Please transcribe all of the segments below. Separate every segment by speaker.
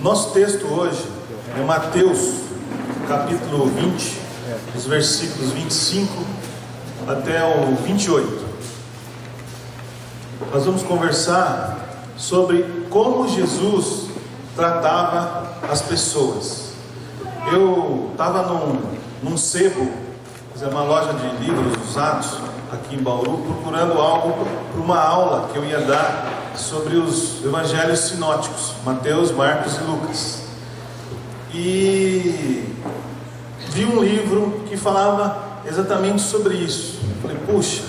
Speaker 1: Nosso texto hoje é Mateus, capítulo 20, os versículos 25 até o 28. Nós vamos conversar sobre como Jesus tratava as pessoas. Eu estava num sebo, uma loja de livros usados aqui em Bauru, procurando algo para uma aula que eu ia dar sobre os evangelhos sinóticos, Mateus, Marcos e Lucas. E vi um livro que falava exatamente sobre isso. Eu falei, puxa,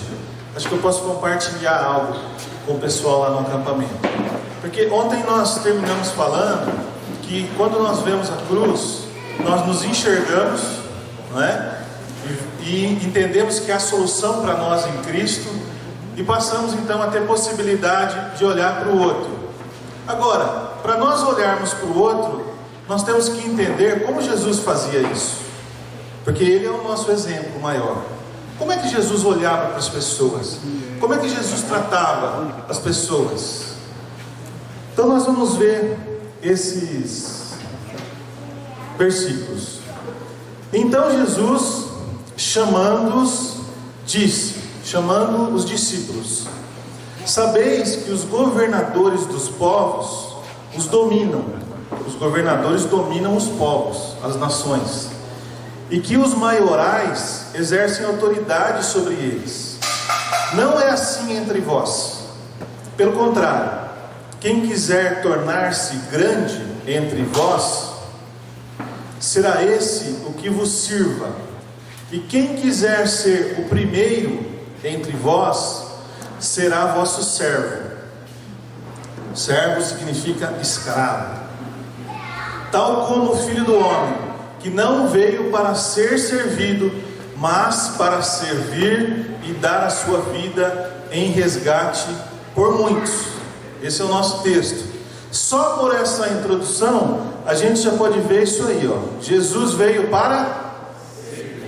Speaker 1: acho que eu posso compartilhar algo com o pessoal lá no acampamento. Porque ontem nós terminamos falando que quando nós vemos a cruz, nós nos enxergamos, não é? E entendemos que há solução para nós em Cristo, e passamos então a ter possibilidade de olhar para o outro. Agora, para nós olharmos para o outro, nós temos que entender como Jesus fazia isso, porque Ele é o nosso exemplo maior. Como é que Jesus olhava para as pessoas? Como é que Jesus tratava as pessoas? Então nós vamos ver esses versículos. Então Jesus, chamando-os, disse, chamando os discípulos: sabeis que os governadores dos povos os dominam. Os governadores dominam os povos, as nações, e que os maiorais exercem autoridade sobre eles. Não é assim entre vós. Pelo contrário, quem quiser tornar-se grande entre vós, será esse o que vos sirva. E quem quiser ser o primeiro entre vós, será vosso servo. Servo significa escravo. Tal como o Filho do Homem, que não veio para ser servido, mas para servir e dar a sua vida em resgate por muitos. Esse é o nosso texto. Só por essa introdução, a gente já pode ver isso aí, ó. Jesus veio para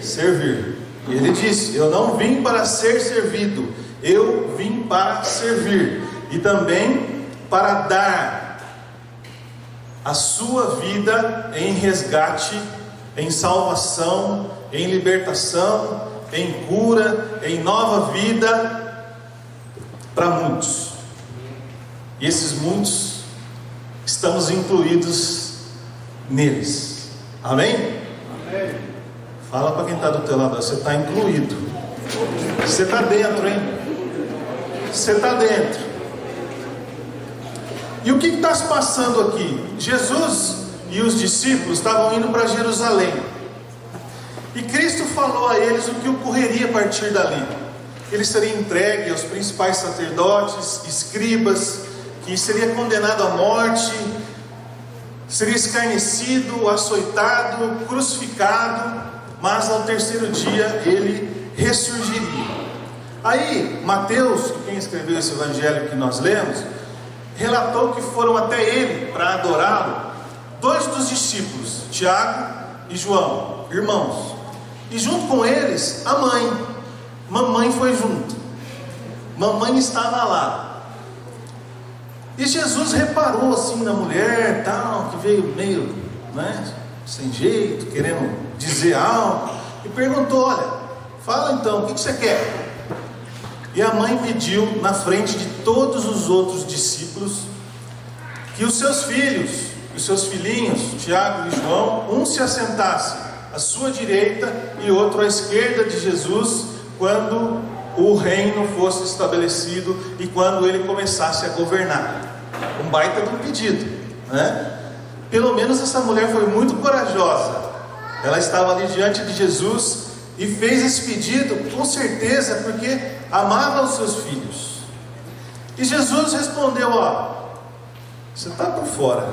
Speaker 1: servir. E Ele disse: eu não vim para ser servido, eu vim para servir. E também para dar a sua vida em resgate, em salvação, em libertação, em cura, em nova vida para muitos. E esses muitos, estamos incluídos neles. Amém? Amém. Fala para quem está do teu lado: você está incluído. Você está dentro, hein? Você está dentro. E o que está se passando aqui? Jesus e os discípulos estavam indo para Jerusalém. E Cristo falou a eles o que ocorreria a partir dali. Ele seria entregue aos principais sacerdotes, escribas, que seria condenado à morte, seria escarnecido, açoitado, crucificado, mas ao terceiro dia ele ressurgiria. Aí Mateus, quem escreveu esse evangelho que nós lemos, relatou que foram até ele para adorá-lo dois dos discípulos, Tiago e João, irmãos, e junto com eles a mãe. Mamãe foi junto, mamãe estava lá. E Jesus reparou assim na mulher, tal, que veio meio, sem jeito, querendo dizer algo, e perguntou: olha, fala então, o que você quer? E a mãe pediu na frente de todos os outros discípulos que os seus filhos, os seus filhinhos, Tiago e João, um se assentasse à sua direita e outro à esquerda de Jesus, quando o reino fosse estabelecido e quando ele começasse a governar. Um baita de um pedido, né? Pelo menos essa mulher foi muito corajosa. Ela estava ali diante de Jesus e fez esse pedido, com certeza, porque amava os seus filhos. E Jesus respondeu: ó, você está por fora,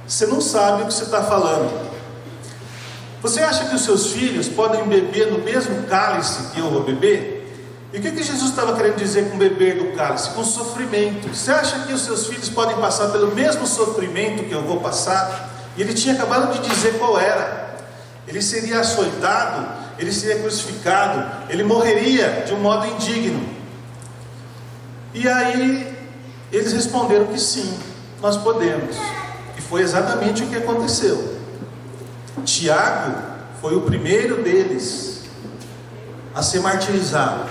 Speaker 1: você não sabe o que você está falando. Você acha que os seus filhos podem beber no mesmo cálice que eu vou beber? E o que Jesus estava querendo dizer com beber do cálice? Com sofrimento. Você acha que os seus filhos podem passar pelo mesmo sofrimento que eu vou passar? E ele tinha acabado de dizer qual era. Ele seria açoitado, ele seria crucificado, ele morreria de um modo indigno. E aí eles responderam que sim, nós podemos. E foi exatamente o que aconteceu. Tiago foi o primeiro deles a ser martirizado.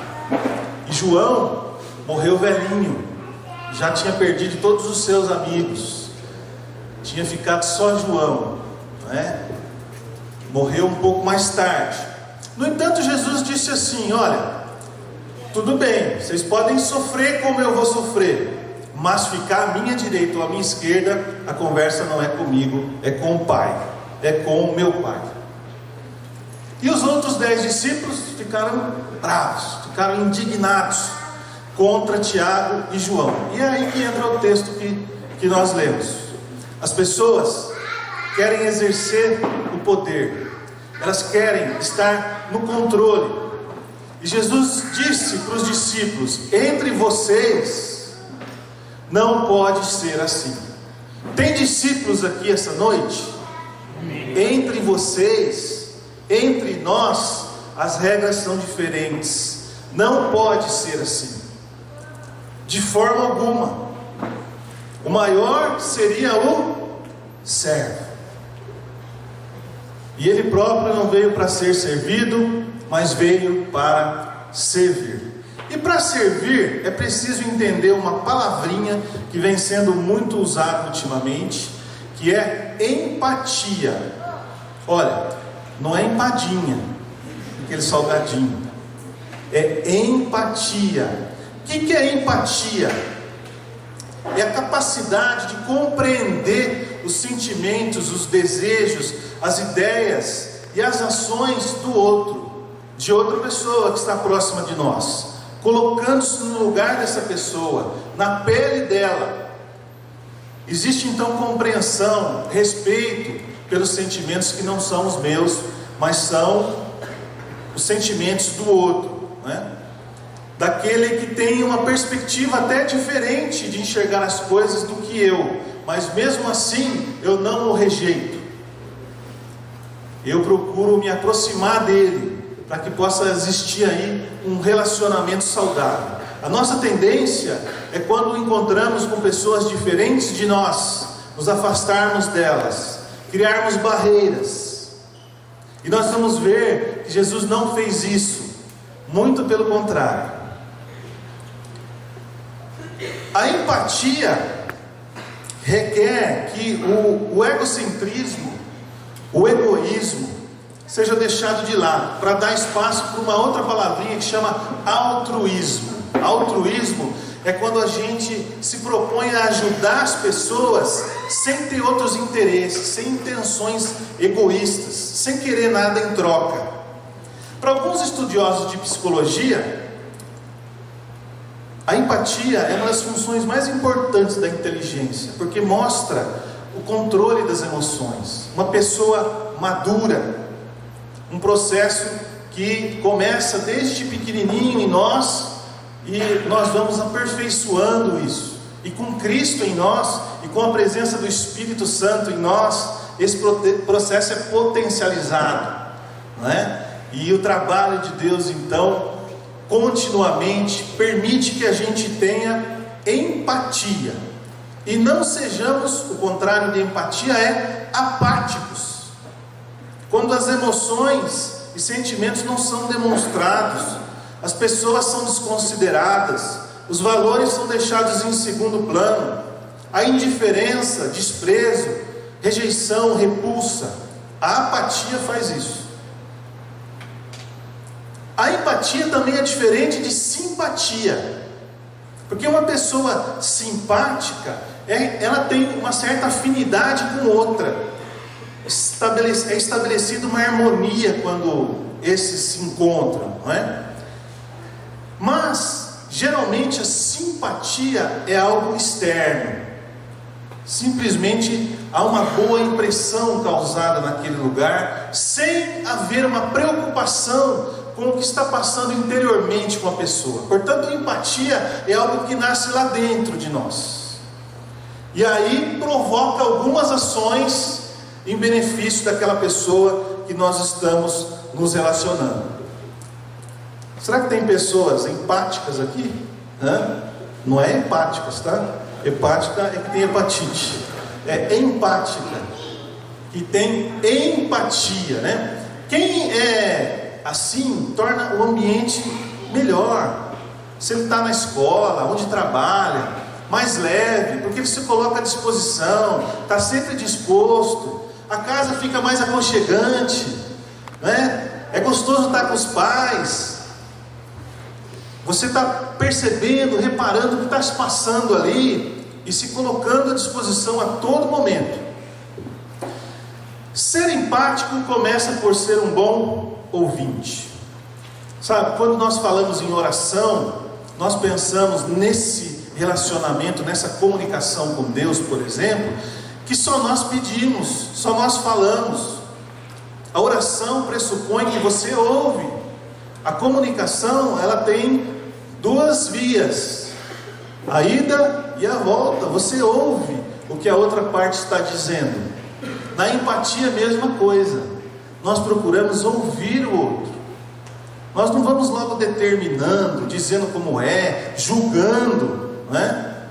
Speaker 1: E João morreu velhinho, já tinha perdido todos os seus amigos, tinha ficado só João, né? Morreu um pouco mais tarde. No entanto, Jesus disse assim: olha, tudo bem, vocês podem sofrer como eu vou sofrer, mas ficar à minha direita ou à minha esquerda, a conversa não é comigo, é com o Pai, é com o meu Pai. E os outros 10 discípulos ficaram bravos, ficaram indignados contra Tiago e João. E é aí que entra o texto que nós lemos. As pessoas querem exercer o poder, elas querem estar no controle. E Jesus disse para os discípulos: entre vocês não pode ser assim. Tem discípulos aqui essa noite? Entre vocês, entre nós, as regras são diferentes. Não pode ser assim, de forma alguma. O maior seria o servo. E ele próprio não veio para ser servido, mas veio para servir. E para servir é preciso entender uma palavrinha que vem sendo muito usada ultimamente, que é empatia. Olha, não é empadinha, aquele salgadinho, é empatia. O que é empatia? É a capacidade de compreender os sentimentos, os desejos, as ideias e as ações do outro, de outra pessoa que está próxima de nós, colocando-se no lugar dessa pessoa, na pele dela. Existe então compreensão, respeito pelos sentimentos que não são os meus, mas são os sentimentos do outro, né? Daquele que tem uma perspectiva até diferente de enxergar as coisas do que eu, mas mesmo assim eu não o rejeito. Eu procuro me aproximar dele, para que possa existir aí um relacionamento saudável. A nossa tendência é, quando encontramos com pessoas diferentes de nós, nos afastarmos delas, criarmos barreiras. E nós vamos ver que Jesus não fez isso, muito pelo contrário. A empatia requer que o egocentrismo, o egoísmo, seja deixado de lado, para dar espaço para uma outra palavrinha que chama altruísmo. Altruísmo é quando a gente se propõe a ajudar as pessoas sem ter outros interesses, sem intenções egoístas, sem querer nada em troca. Para alguns estudiosos de psicologia, a empatia é uma das funções mais importantes da inteligência, porque mostra o controle das emoções. Uma pessoa madura, um processo que começa desde pequenininho em nós, e nós vamos aperfeiçoando isso. E com Cristo em nós, e com a presença do Espírito Santo em nós, esse processo é potencializado, não é? E o trabalho de Deus então continuamente permite que a gente tenha empatia, e não sejamos, o contrário de empatia é apáticos. Quando as emoções e sentimentos não são demonstrados, as pessoas são desconsideradas, os valores são deixados em segundo plano, a indiferença, desprezo, rejeição, repulsa. A apatia faz isso. A empatia também é diferente de simpatia, porque uma pessoa simpática, ela tem uma certa afinidade com outra, é estabelecida uma harmonia quando esses se encontram, não é? Mas geralmente a simpatia é algo externo, simplesmente há uma boa impressão causada naquele lugar, sem haver uma preocupação com o que está passando interiormente com a pessoa. Portanto, empatia é algo que nasce lá dentro de nós, e aí provoca algumas ações em benefício daquela pessoa que nós estamos nos relacionando. Será que tem pessoas empáticas aqui? Não é empáticas, tá? Hepática é que tem hepatite. é empática, que tem empatia, né? Quem é assim torna o ambiente melhor. Você está na escola, onde trabalha, mais leve, porque você coloca à disposição, está sempre disposto, a casa fica mais aconchegante, né? É gostoso estar com os pais. Você está percebendo, reparando o que está se passando ali e se colocando à disposição a todo momento. Ser empático começa por ser um bom ouvinte. Sabe, quando nós falamos em oração, nós pensamos nesse relacionamento, nessa comunicação com Deus, por exemplo, que só nós pedimos, só nós falamos. A oração pressupõe que você ouve. A comunicação, ela tem duas vias, a ida e a volta. Você ouve o que a outra parte está dizendo. Na empatia, a mesma coisa. Nós procuramos ouvir o outro. Nós não vamos logo determinando, dizendo como é, julgando, né?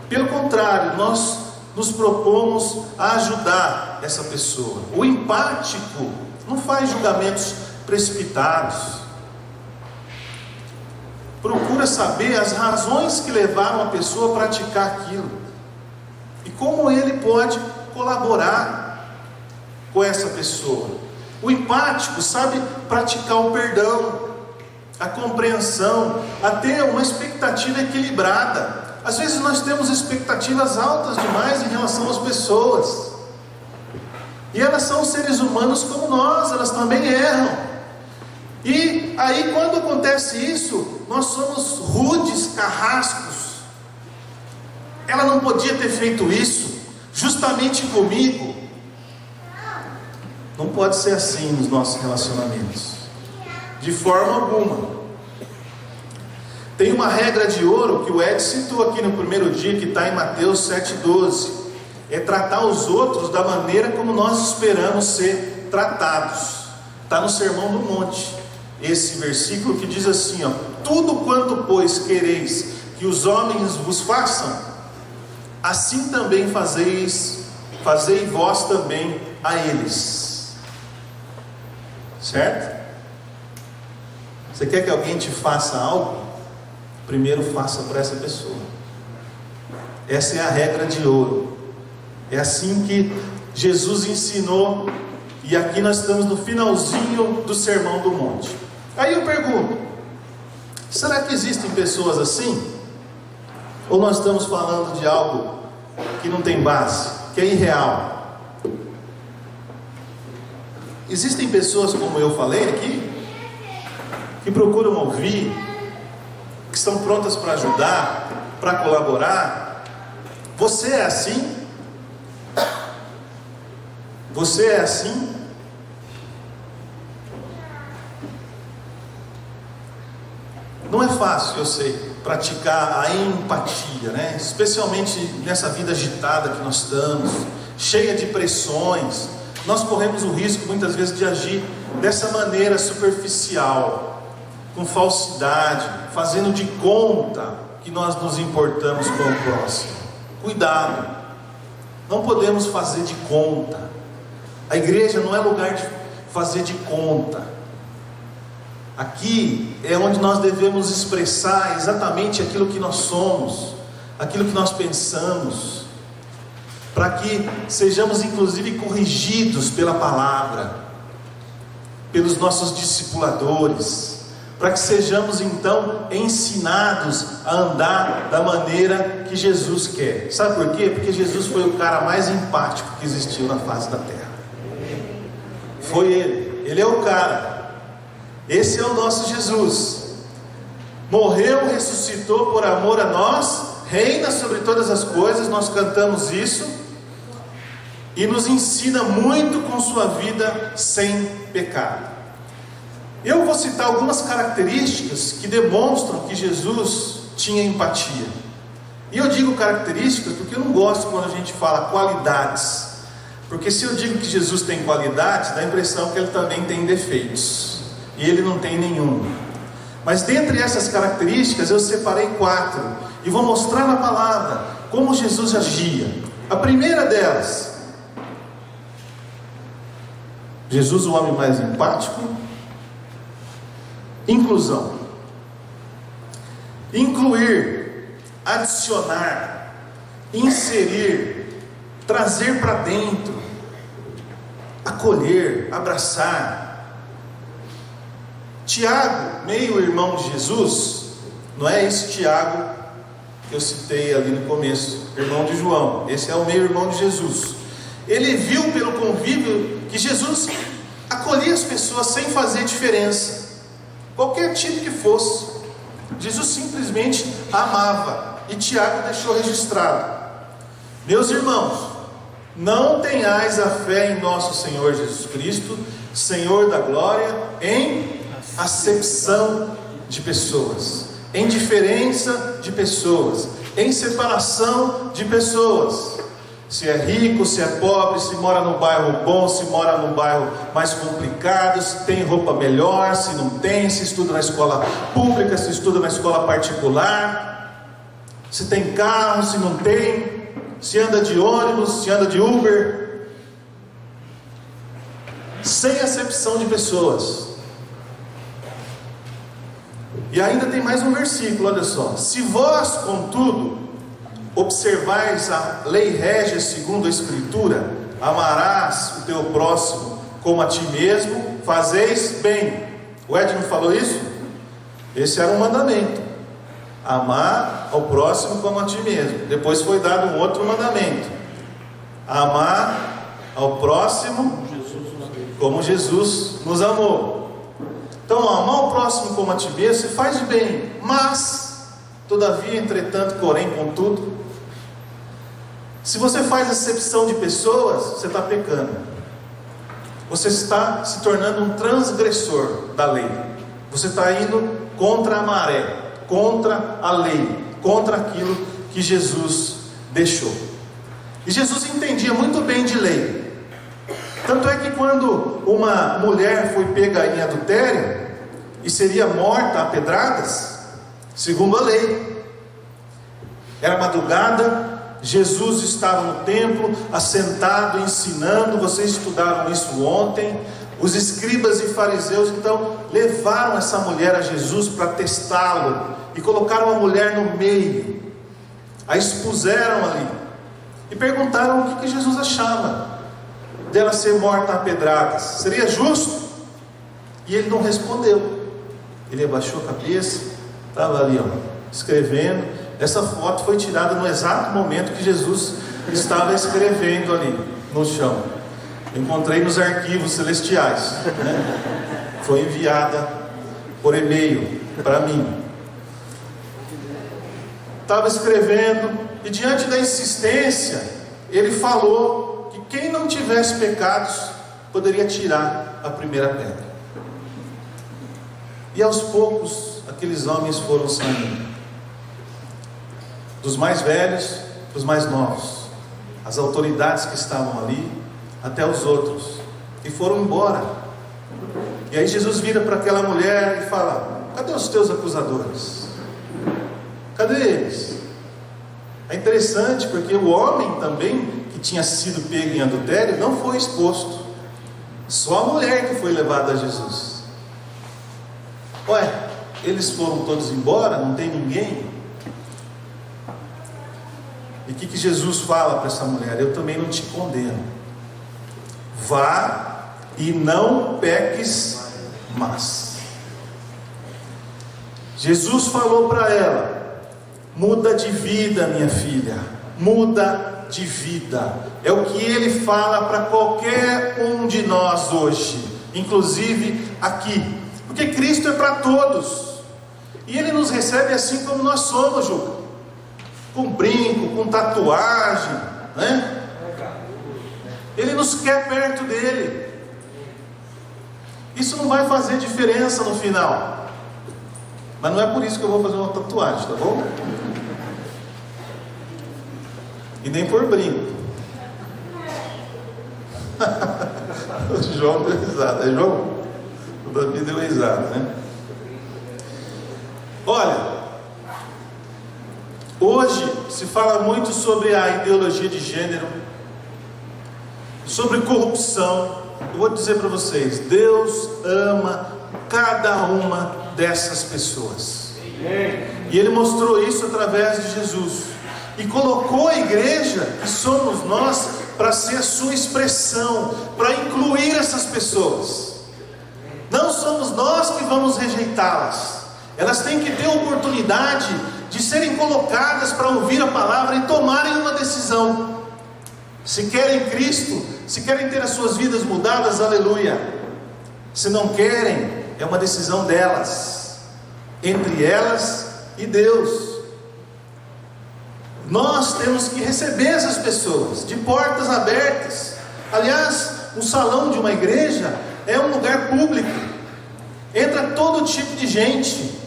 Speaker 1: Pelo contrário, nós nos propomos a ajudar essa pessoa. O empático não faz julgamentos precipitados. Procura saber as razões que levaram a pessoa a praticar aquilo e como ele pode colaborar com essa pessoa. O empático sabe praticar o perdão, a compreensão, a ter uma expectativa equilibrada. Às vezes nós temos expectativas altas demais em relação às pessoas, e elas são seres humanos como nós, elas também erram. E aí, quando acontece isso, nós somos rudes, carrascos. Ela não podia ter feito isso justamente comigo. Não pode ser assim nos nossos relacionamentos, de forma alguma. Tem uma regra de ouro que o Ed citou aqui no primeiro dia, que está em Mateus 7,12. É tratar os outros da maneira como nós esperamos ser tratados. Está no Sermão do Monte, esse versículo que diz assim, ó: tudo quanto, pois, quereis que os homens vos façam, assim também fazei vós também a eles. Certo? Você quer que alguém te faça algo? Primeiro faça para essa pessoa. Essa é a regra de ouro. É assim que Jesus ensinou. E aqui nós estamos no finalzinho do Sermão do Monte. Aí eu pergunto: será que existem pessoas assim? Ou nós estamos falando de algo que não tem base, que é irreal? Existem pessoas, como eu falei aqui, que procuram ouvir, que estão prontas para ajudar, para colaborar. Você é assim? Você é assim? Não é fácil, eu sei, praticar a empatia, né? Especialmente nessa vida agitada que nós estamos, cheia de pressões. Nós corremos o risco muitas vezes de agir dessa maneira superficial, com falsidade, fazendo de conta que nós nos importamos com o próximo. Cuidado, não podemos fazer de conta. A igreja não é lugar de fazer de conta. Aqui é onde nós devemos expressar exatamente aquilo que nós somos, aquilo que nós pensamos, para que sejamos inclusive corrigidos pela palavra, pelos nossos discipuladores, para que sejamos então ensinados a andar da maneira que Jesus quer. Sabe por quê? Porque Jesus foi o cara mais empático que existiu na face da terra. Foi ele é o cara. Esse é o nosso Jesus. Morreu, ressuscitou por amor a nós, reina sobre todas as coisas. Nós cantamos isso, e nos ensina muito com sua vida sem pecado. Eu vou citar algumas características que demonstram que Jesus tinha empatia. E eu digo características porque eu não gosto quando a gente fala qualidades, porque se eu digo que Jesus tem qualidades, dá a impressão que ele também tem defeitos, e ele não tem nenhum. Mas dentre essas características eu separei 4 e vou mostrar na palavra como Jesus agia, A primeira delas, Jesus, o homem mais empático. Inclusão. Incluir, adicionar, inserir, trazer para dentro, acolher, abraçar. Tiago, meio-irmão de Jesus, não é esse Tiago que eu citei ali no começo, irmão de João, esse é o meio-irmão de Jesus. Ele viu pelo convívio que Jesus acolhia as pessoas sem fazer diferença, qualquer tipo que fosse. Jesus simplesmente amava, e Tiago deixou registrado: meus irmãos, não tenhais a fé em nosso Senhor Jesus Cristo, Senhor da glória, em acepção de pessoas, em diferença de pessoas, em separação de pessoas. Se é rico, se é pobre, se mora num bairro bom, se mora num bairro mais complicado, se tem roupa melhor, se não tem, se estuda na escola pública, se estuda na escola particular, se tem carro, se não tem, se anda de ônibus, se anda de Uber, sem acepção de pessoas. E ainda tem mais um versículo, olha só: se vós, contudo, observais a lei régia segundo a Escritura, amarás o teu próximo como a ti mesmo, fazeis bem. O Ed não falou isso? Esse era um mandamento: amar ao próximo como a ti mesmo. Depois foi dado um outro mandamento: amar ao próximo como Jesus nos amou. Então, amar o próximo como a ti mesmo se faz bem, mas, todavia, entretanto, porém, contudo, se você faz acepção de pessoas, você está pecando. Você está se tornando um transgressor da lei. Você está indo contra a maré, contra a lei, contra aquilo que Jesus deixou. E Jesus entendia muito bem de lei. Tanto é que quando uma mulher foi pega em adultério e seria morta a pedradas, segundo a lei, era madrugada, Jesus estava no templo, assentado, ensinando. Vocês estudaram isso ontem. Os escribas e fariseus então levaram essa mulher a Jesus para testá-lo, e colocaram a mulher no meio, a expuseram ali, e perguntaram o que Jesus achava dela ser morta a pedradas. Seria justo? E ele não respondeu. Ele abaixou a cabeça, estava ali, escrevendo. Essa foto foi tirada no exato momento que Jesus estava escrevendo ali no chão. Encontrei nos arquivos celestiais, né? Foi enviada por e-mail para mim. Estava escrevendo, e diante da insistência, ele falou que quem não tivesse pecados poderia tirar a primeira pedra. E aos poucos aqueles homens foram saindo, dos mais velhos para os mais novos, as autoridades que estavam ali, até os outros, e foram embora. E aí Jesus vira para aquela mulher e fala: cadê os teus acusadores? Cadê eles? É interessante porque o homem também, que tinha sido pego em adultério, não foi exposto. Só a mulher que foi levada a Jesus. Ué, eles foram todos embora, não tem ninguém? E o que Jesus fala para essa mulher? Eu também não te condeno. Vá e não peques mais. Jesus falou para ela: muda de vida, minha filha, muda de vida. É o que ele fala para qualquer um de nós hoje, inclusive aqui, porque Cristo é para todos, e ele nos recebe assim como nós somos, Juca, com brinco, com tatuagem, né? Ele nos quer perto dele. Isso não vai fazer diferença no final, mas não é por isso que eu vou fazer uma tatuagem, tá bom? E nem por brinco. O João deu risada, é João? O Davi deu risada, né? Olha, Hoje se fala muito sobre a ideologia de gênero, sobre corrupção. Eu vou dizer para vocês, Deus ama cada uma dessas pessoas. E Ele mostrou isso através de Jesus. E colocou a igreja, que somos nós, para ser a sua expressão, para incluir essas pessoas. Não somos nós que vamos rejeitá-las. Elas têm que ter oportunidade de serem colocadas para ouvir a palavra e tomarem uma decisão. Se querem Cristo, se querem ter as suas vidas mudadas, aleluia. Se não querem, é uma decisão delas, entre elas e Deus. Nós temos que receber essas pessoas de portas abertas. Aliás, um salão de uma igreja é um lugar público, entra todo tipo de gente,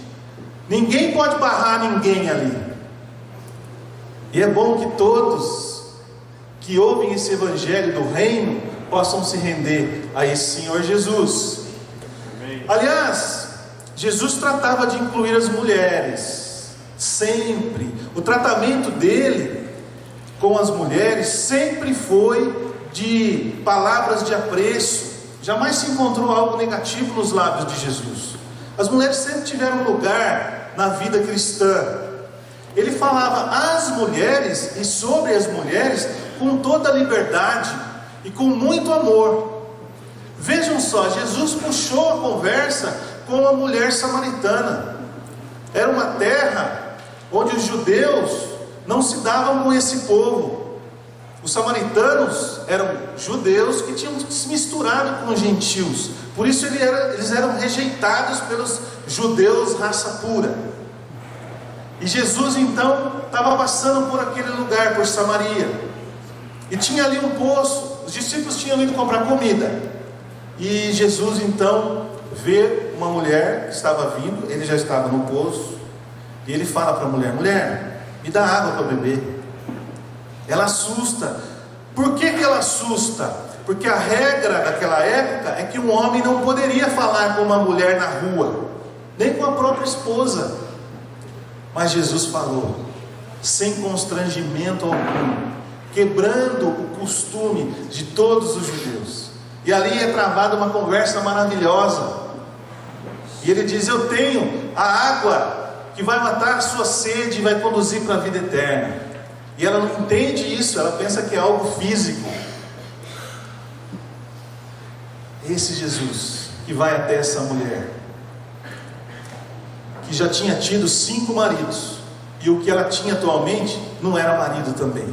Speaker 1: ninguém pode barrar ninguém ali. E é bom que todos que ouvem esse evangelho do reino possam se render a esse Senhor Jesus. Amém. Aliás, Jesus tratava de incluir as mulheres. Sempre, o tratamento dele com as mulheres sempre foi de palavras de apreço, jamais se encontrou algo negativo nos lábios de Jesus. As mulheres sempre tiveram lugar na vida cristã. Ele falava às mulheres e sobre as mulheres com toda a liberdade e com muito amor. Vejam só, Jesus puxou a conversa com a mulher samaritana. Era uma terra onde os judeus não se davam com esse povo. Os samaritanos eram judeus que tinham se misturado com os gentios, por isso eles eram rejeitados pelos judeus raça pura. E Jesus então estava passando por aquele lugar, por Samaria, e tinha ali um poço. Os discípulos tinham ido comprar comida, e Jesus então vê uma mulher que estava vindo, ele já estava no poço. E ele fala para a mulher: mulher, me dá água para beber. Ela assusta. Por que ela assusta? Porque a regra daquela época é que um homem não poderia falar com uma mulher na rua, nem com a própria esposa. Mas Jesus falou, sem constrangimento algum, quebrando o costume de todos os judeus. E ali é travada uma conversa maravilhosa. E ele diz: eu tenho a água que vai matar a sua sede e vai conduzir para a vida eterna. E ela não entende isso, ela pensa que é algo físico. Esse Jesus que vai até essa mulher, que já tinha tido 5 maridos, e o que ela tinha atualmente não era marido também.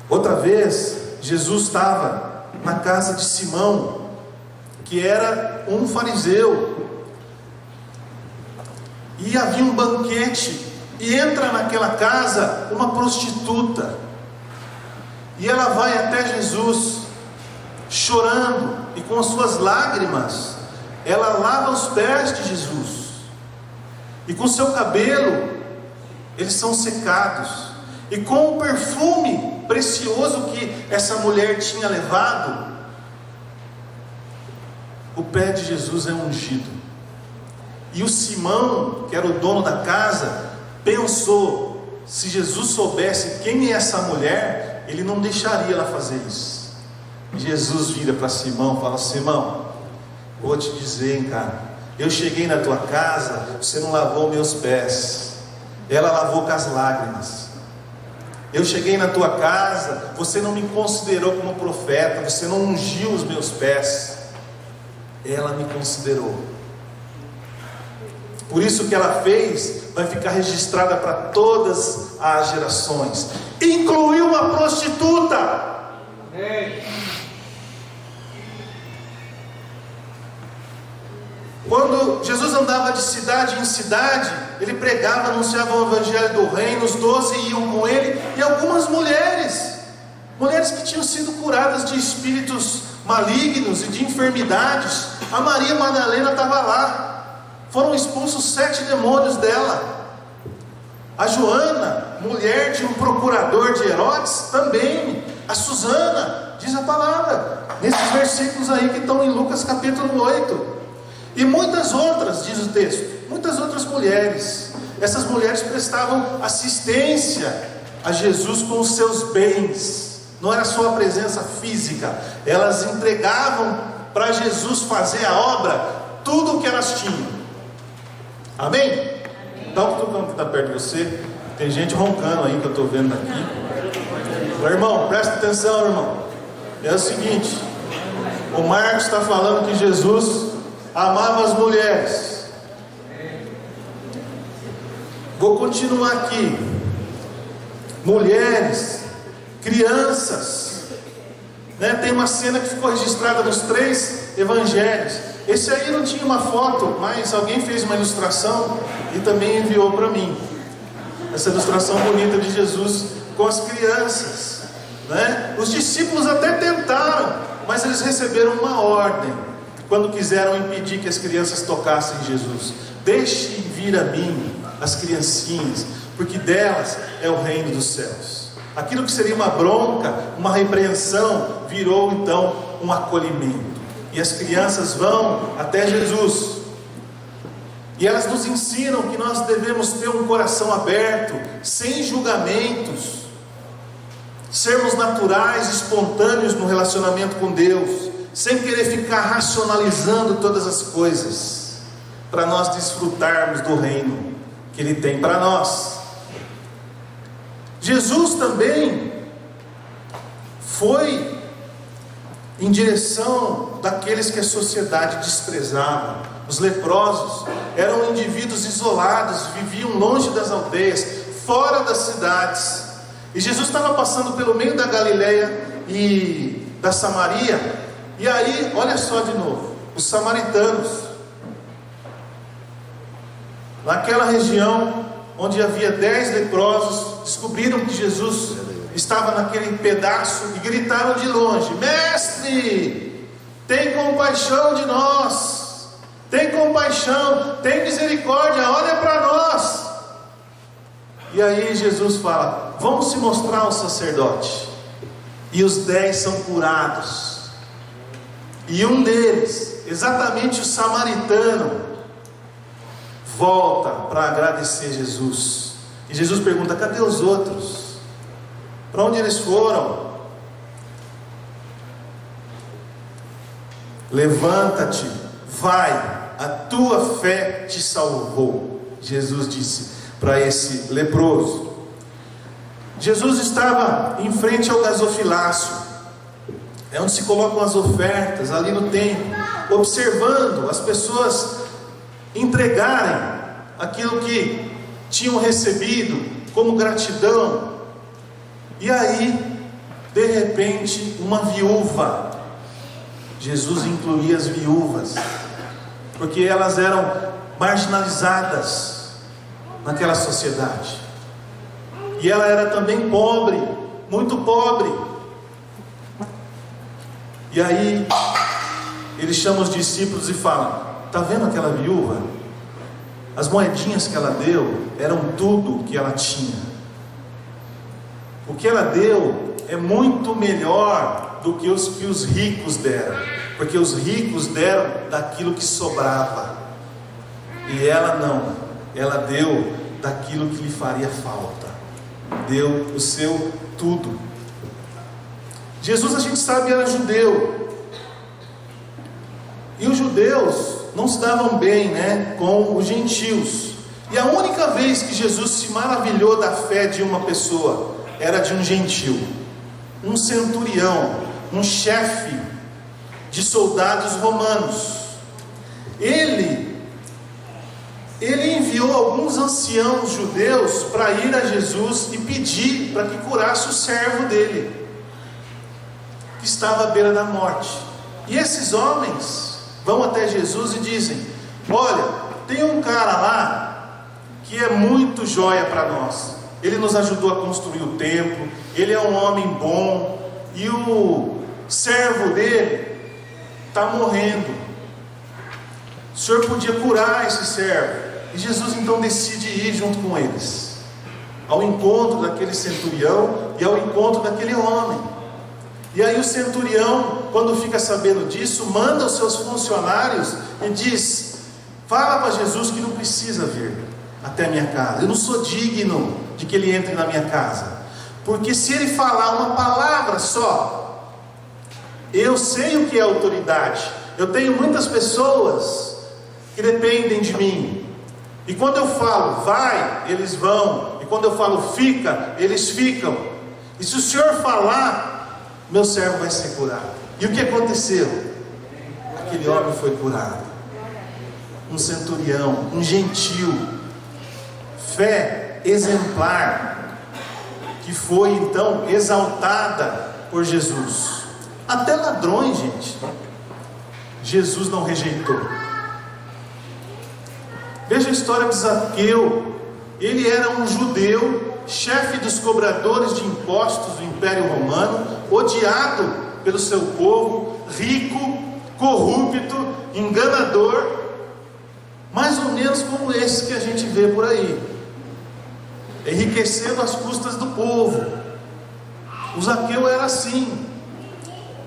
Speaker 1: Outra vez, Jesus estava na casa de Simão, que era um fariseu, e havia um banquete, e entra naquela casa uma prostituta, e ela vai até Jesus, chorando, e com as suas lágrimas, ela lava os pés de Jesus, e com seu cabelo, eles são secados, e com o perfume precioso que essa mulher tinha levado, o pé de Jesus é ungido. E o Simão, que era o dono da casa, pensou: se Jesus soubesse quem é essa mulher, ele não deixaria ela fazer isso. E Jesus vira para Simão e fala: Simão, vou te dizer, hein, cara, eu cheguei na tua casa, você não lavou meus pés, ela lavou com as lágrimas. Eu cheguei na tua casa, você não me considerou como profeta, você não ungiu os meus pés, ela me considerou. Por isso que ela fez vai ficar registrada para todas as gerações. Incluiu uma prostituta. Quando Jesus andava de cidade em cidade, ele pregava, anunciava o evangelho do reino. Os 12 iam com ele, e algumas mulheres que tinham sido curadas de espíritos malignos e de enfermidades. A Maria Madalena estava lá. Foram expulsos 7 demônios dela. A Joana, mulher de um procurador de Herodes, também. A Susana, diz a palavra nesses versículos aí que estão em Lucas capítulo 8. E muitas outras, diz o texto, muitas outras mulheres. Essas mulheres prestavam assistência a Jesus com os seus bens. Não era só a presença física, elas entregavam para Jesus fazer a obra tudo o que elas tinham. Amém? Dá um cutucão que está perto de você. Tem gente roncando aí que eu estou vendo aqui. Meu irmão, presta atenção, irmão. É o seguinte: o Marcos está falando que Jesus amava as mulheres. Vou continuar aqui. Mulheres, crianças, né? Tem uma cena que ficou registrada nos 3 evangelhos. Esse aí não tinha uma foto, mas alguém fez uma ilustração e também enviou para mim. Essa ilustração bonita de Jesus com as crianças, né? Os discípulos até tentaram, mas eles receberam uma ordem quando quiseram impedir que as crianças tocassem Jesus: deixe vir a mim as criancinhas, porque delas é o reino dos céus. Aquilo que seria uma bronca, uma repreensão, virou então um acolhimento. E as crianças vão até Jesus, e elas nos ensinam que nós devemos ter um coração aberto, sem julgamentos, sermos naturais, espontâneos no relacionamento com Deus, sem querer ficar racionalizando todas as coisas, para nós desfrutarmos do reino que Ele tem para nós. Jesus também foi em direção daqueles que a sociedade desprezava. Os leprosos eram indivíduos isolados, viviam longe das aldeias, fora das cidades. E Jesus estava passando pelo meio da Galileia e da Samaria. E aí, olha só de novo, os samaritanos, naquela região onde havia 10 leprosos, descobriram que Jesus estava naquele pedaço e gritaram de longe: Mestre, tem compaixão de nós, tem compaixão, tem misericórdia, olha para nós. E aí Jesus fala: vamos se mostrar ao sacerdote. E os 10 são curados. E um deles, exatamente o samaritano, volta para agradecer Jesus. E Jesus pergunta: cadê os outros? Para onde eles foram? Levanta-te, vai, a tua fé te salvou. Jesus disse para esse leproso. Jesus estava em frente ao gasofilácio, é onde se colocam as ofertas, ali no templo, observando as pessoas entregarem aquilo que tinham recebido como gratidão. E aí, de repente, uma viúva, Jesus incluía as viúvas, porque elas eram marginalizadas naquela sociedade, e ela era também pobre, muito pobre. E aí ele chama os discípulos e fala: está vendo aquela viúva? As moedinhas que ela deu eram tudo o que ela tinha. O que ela deu é muito melhor do que os ricos deram, porque os ricos deram daquilo que sobrava, e ela não, ela deu daquilo que lhe faria falta, deu o seu tudo. Jesus, a gente sabe, era judeu, e os judeus não se davam bem, né, com os gentios. E a única vez que Jesus se maravilhou da fé de uma pessoa era de um gentil, um centurião, um chefe de soldados romanos. Ele enviou alguns anciãos judeus para ir a Jesus e pedir para que curasse o servo dele, que estava à beira da morte. E esses homens vão até Jesus e dizem: olha, tem um cara lá que é muito joia para nós, ele nos ajudou a construir o templo, ele é um homem bom, e o servo dele está morrendo, o senhor podia curar esse servo. E Jesus então decide ir junto com eles, ao encontro daquele centurião e ao encontro daquele homem. E aí o centurião, quando fica sabendo disso, manda os seus funcionários e diz: fala para Jesus que não precisa vir até a minha casa, eu não sou digno de que ele entre na minha casa, porque se ele falar uma palavra só, eu sei o que é autoridade, eu tenho muitas pessoas que dependem de mim, e quando eu falo vai, eles vão, e quando eu falo fica, eles ficam, e se o Senhor falar, meu servo vai ser curado. E o que aconteceu? Aquele homem foi curado. Um centurião, um gentil, fé exemplar, que foi então exaltada por Jesus. Até ladrões, gente, Jesus não rejeitou. Veja a história de Zaqueu. Ele era um judeu, chefe dos cobradores de impostos do Império Romano, odiado pelo seu povo, rico, corrupto, enganador, mais ou menos como esse que a gente vê por aí, enriquecendo às custas do povo. O Zaqueu era assim.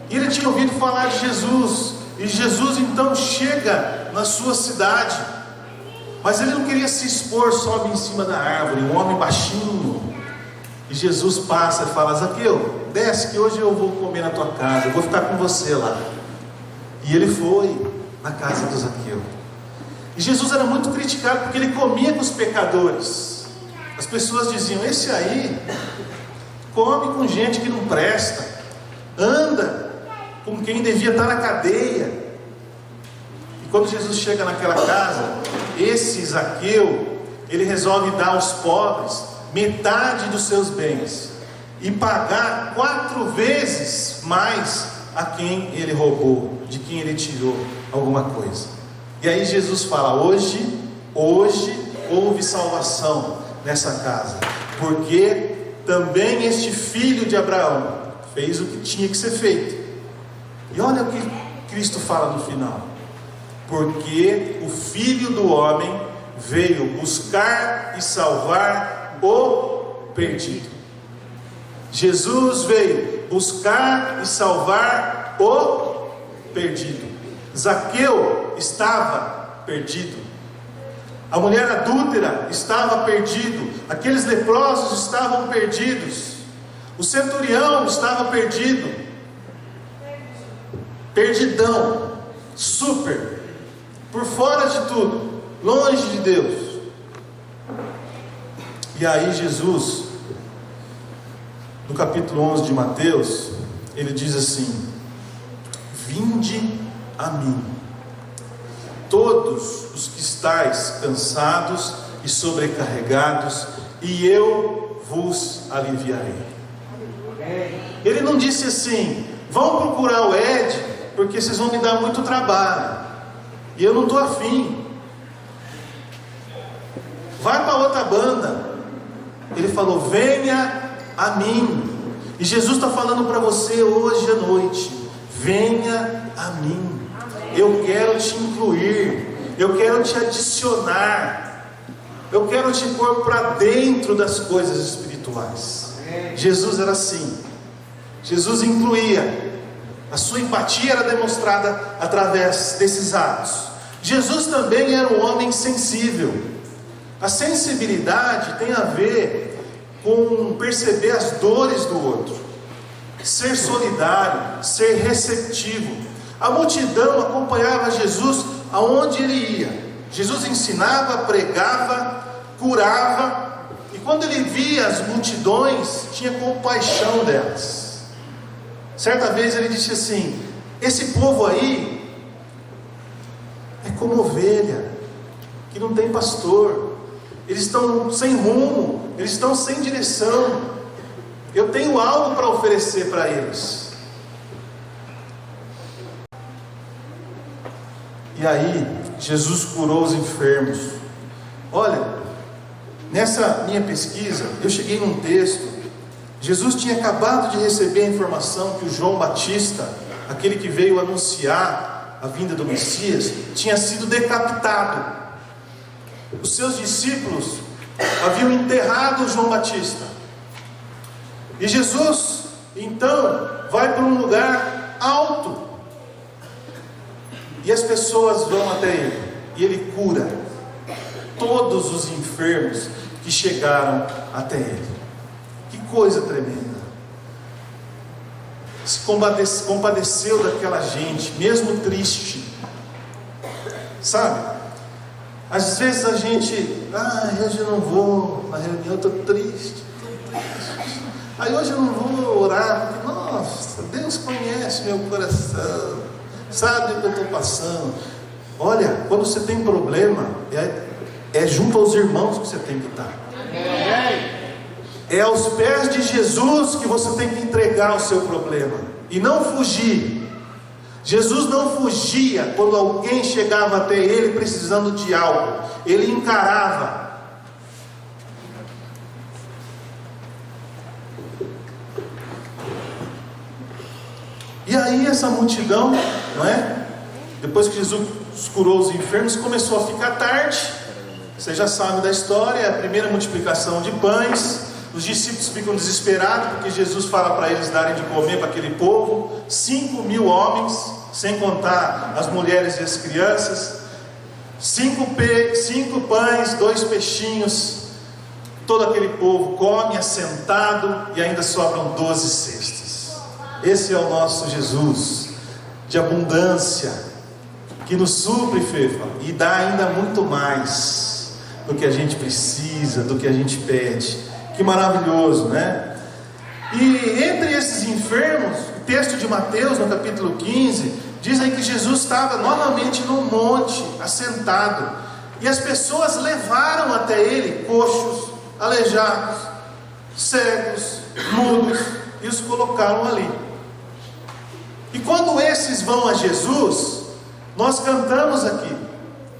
Speaker 1: Ele tinha ouvido falar de Jesus, e Jesus então chega na sua cidade, mas ele não queria se expor, sobe em cima da árvore, um homem baixinho, e Jesus passa e fala: Zaqueu, desce que hoje eu vou comer na tua casa, eu vou ficar com você lá. E ele foi na casa do Zaqueu. E Jesus era muito criticado porque ele comia com os pecadores. As pessoas diziam: esse aí come com gente que não presta, anda com quem devia estar na cadeia. E quando Jesus chega naquela casa, esse Zaqueu, ele resolve dar aos pobres metade dos seus bens e pagar 4 vezes mais a quem ele roubou, de quem ele tirou alguma coisa. E aí Jesus fala: hoje houve salvação nessa casa, porque também este filho de Abraão fez o que tinha que ser feito. E olha o que Cristo fala no final: porque o Filho do Homem veio buscar e salvar o perdido. Jesus veio buscar e salvar o perdido. Zaqueu estava perdido, a mulher adúltera estava perdido, aqueles leprosos estavam perdidos, o centurião estava perdido, perdidão, super, por fora de tudo, longe de Deus. E aí Jesus, no capítulo 11 de Mateus, ele diz assim: vinde a mim, todos os que estáis cansados e sobrecarregados, e eu vos aliviarei. Ele não disse assim: vão procurar o Ed, porque vocês vão me dar muito trabalho, e eu não estou afim. Vai para outra banda. Ele falou: venha a mim. E Jesus está falando para você hoje à noite: venha a mim. Eu quero te incluir, eu quero te adicionar, eu quero te pôr para dentro das coisas espirituais. Jesus era assim. Jesus incluía. A sua empatia era demonstrada através desses atos. Jesus também era um homem sensível. A sensibilidade tem a ver com perceber as dores do outro, ser solidário, ser receptivo. A multidão acompanhava Jesus aonde ele ia. Jesus ensinava, pregava, curava, e quando ele via as multidões, tinha compaixão delas. Certa vez ele disse assim: esse povo aí é como ovelha que não tem pastor. Eles estão sem rumo, eles estão sem direção. Eu tenho algo para oferecer para eles. E aí, Jesus curou os enfermos. Olha, nessa minha pesquisa, eu cheguei num texto. Jesus tinha acabado de receber a informação que o João Batista, aquele que veio anunciar a vinda do Messias, tinha sido decapitado. Os seus discípulos haviam enterrado João Batista. E Jesus então vai para um lugar alto, e as pessoas vão até ele, e ele cura todos os enfermos que chegaram até ele. Que coisa tremenda! Se compadeceu daquela gente, mesmo triste, sabe? Às vezes a gente, hoje eu não vou na reunião, estou triste. Aí hoje eu não vou orar, porque, nossa, Deus conhece meu coração, sabe o que eu estou passando. Olha, quando você tem problema, é junto aos irmãos que você tem que estar. É aos pés de Jesus que você tem que entregar o seu problema, e não fugir. Jesus não fugia quando alguém chegava até ele precisando de algo, ele encarava. E aí essa multidão, não é? Depois que Jesus curou os enfermos, começou a ficar tarde. Você já sabe da história, é a primeira multiplicação de pães. Os discípulos ficam desesperados, porque Jesus fala para eles darem de comer para aquele povo. 5.000 homens, sem contar as mulheres e as crianças. 5 pães, 2 peixinhos. Todo aquele povo come assentado, e ainda sobram 12 cestas. Esse é o nosso Jesus, de abundância, que nos supre, Fefa, e dá ainda muito mais do que a gente precisa, do que a gente pede. Que maravilhoso, né? E entre esses enfermos, o texto de Mateus, no capítulo 15, diz aí que Jesus estava novamente num monte, assentado, e as pessoas levaram até ele coxos, aleijados, cegos, mudos, e os colocaram ali. E quando esses vão a Jesus, nós cantamos aqui.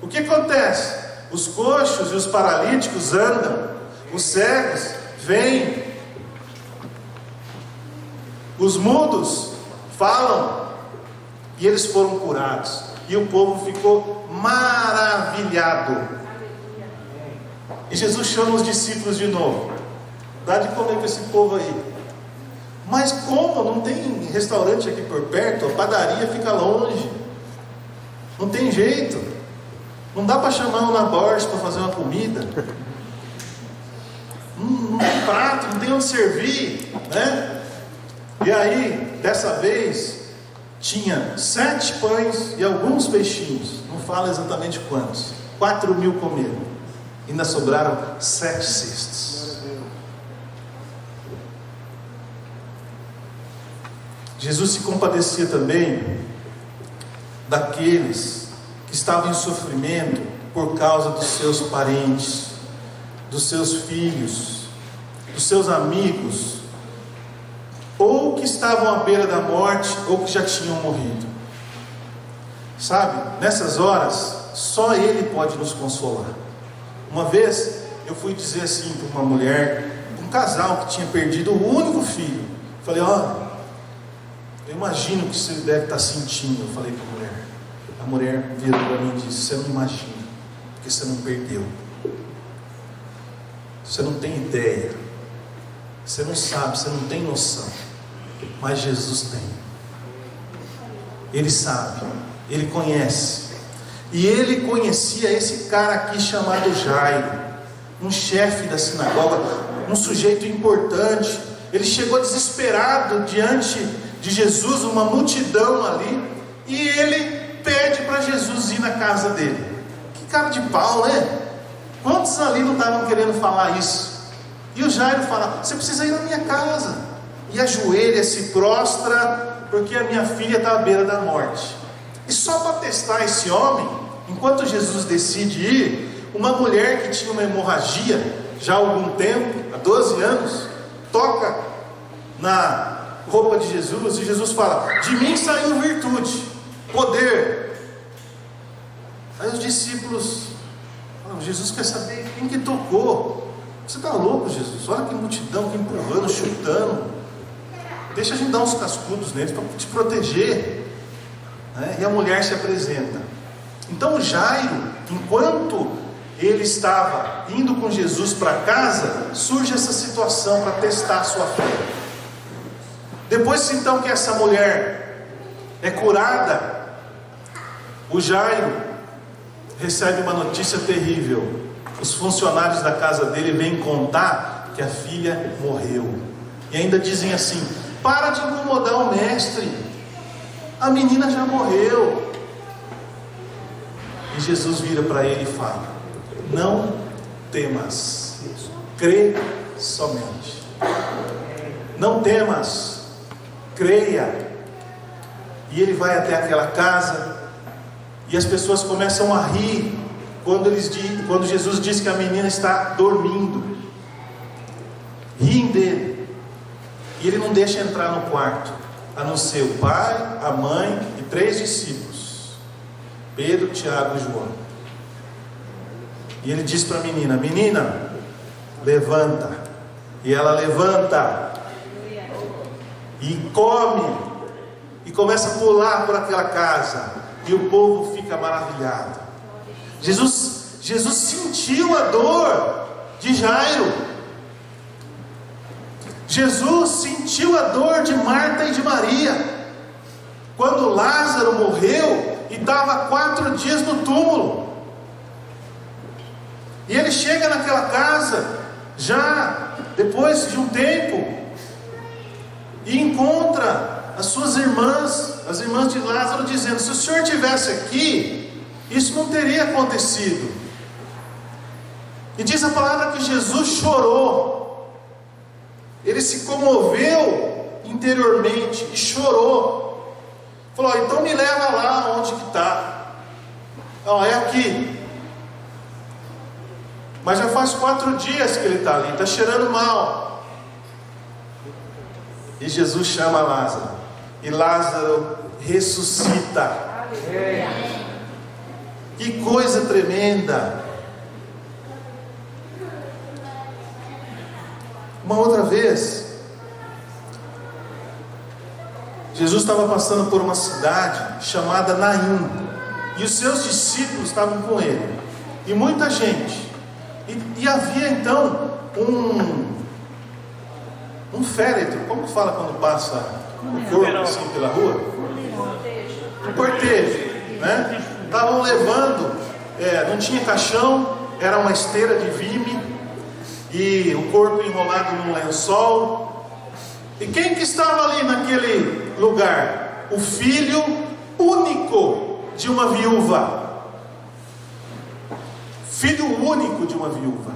Speaker 1: O que acontece? Os coxos e os paralíticos andam, os cegos vêm, os mudos falam, e eles foram curados, e o povo ficou maravilhado. E Jesus chama os discípulos de novo: dá de comer com esse povo aí. Mas como? Não tem restaurante aqui por perto, a padaria fica longe, não tem jeito, não dá para chamar um Naborges para fazer uma comida, não tem prato, não tem onde servir, né? E aí, dessa vez, tinha 7 pães e alguns peixinhos, não fala exatamente quantos. 4.000 comeram, ainda sobraram 7 cestas. Jesus se compadecia também daqueles que estavam em sofrimento por causa dos seus parentes, dos seus filhos, dos seus amigos, ou que estavam à beira da morte, ou que já tinham morrido. Sabe, nessas horas, só Ele pode nos consolar. Uma vez, eu fui dizer assim para uma mulher, um casal que tinha perdido o único filho. Falei: olha, eu imagino o que você deve estar sentindo. Eu falei para a mulher. A mulher virou para mim e disse: você não imagina, porque você não perdeu. Você não tem ideia. Você não sabe, você não tem noção. Mas Jesus tem. Ele sabe, Ele conhece. E Ele conhecia esse cara aqui chamado Jairo, um chefe da sinagoga, um sujeito importante. Ele chegou desesperado diante de Jesus, uma multidão ali, e ele pede para Jesus ir na casa dele. Que cara de pau, né? Quantos ali não estavam querendo falar isso? E o Jairo fala: você precisa ir na minha casa. E ajoelha, se prostra, porque a minha filha está à beira da morte. E só para testar esse homem, enquanto Jesus decide ir, uma mulher que tinha uma hemorragia já há algum tempo, há 12 anos, toca na roupa de Jesus, e Jesus fala: de mim saiu virtude, poder. Aí os discípulos falam: Jesus quer saber quem que tocou. Você está louco, Jesus? Olha que multidão, que empurrando, chutando. Deixa a gente dar uns cascudos neles para te proteger, né? E a mulher se apresenta. Então Jairo, enquanto ele estava indo com Jesus para casa, surge essa situação para testar a sua fé. Depois então que essa mulher é curada, o Jairo recebe uma notícia terrível. Os funcionários da casa dele vêm contar que a filha morreu. E ainda dizem assim: para de incomodar o mestre, a menina já morreu. E Jesus vira para ele e fala: não temas, crê somente. Não temas, creia. E ele vai até aquela casa, e as pessoas começam a rir quando Jesus diz que a menina está dormindo. Riem dele. E ele não deixa entrar no quarto, a não ser o pai, a mãe e 3 discípulos: Pedro, Tiago e João. E ele diz para a menina: menina, levanta. E ela levanta e come, e começa a pular por aquela casa, e o povo fica maravilhado. Jesus sentiu a dor de Jairo. Jesus sentiu a dor de Marta e de Maria, quando Lázaro morreu e estava 4 dias no túmulo. E ele chega naquela casa, já depois de um tempo, e encontra as suas irmãs, as irmãs de Lázaro, dizendo: se o Senhor estivesse aqui, isso não teria acontecido. E diz a palavra que Jesus chorou. Ele se comoveu interiormente e chorou. Falou: então me leva lá onde que está. É aqui. Mas já faz 4 dias que ele está ali, está cheirando mal. E Jesus chama Lázaro, e Lázaro ressuscita. Que coisa tremenda. Uma outra vez, Jesus estava passando por uma cidade chamada Naim, e os seus discípulos estavam com ele, e muita gente. E havia então um féretro. Como que fala quando passa o corpo assim pela rua? Um cortejo, né? Estavam levando, não tinha caixão, era uma esteira de vime, e o corpo enrolado num lençol. E quem que estava ali naquele lugar? O filho único de uma viúva. Filho único de uma viúva.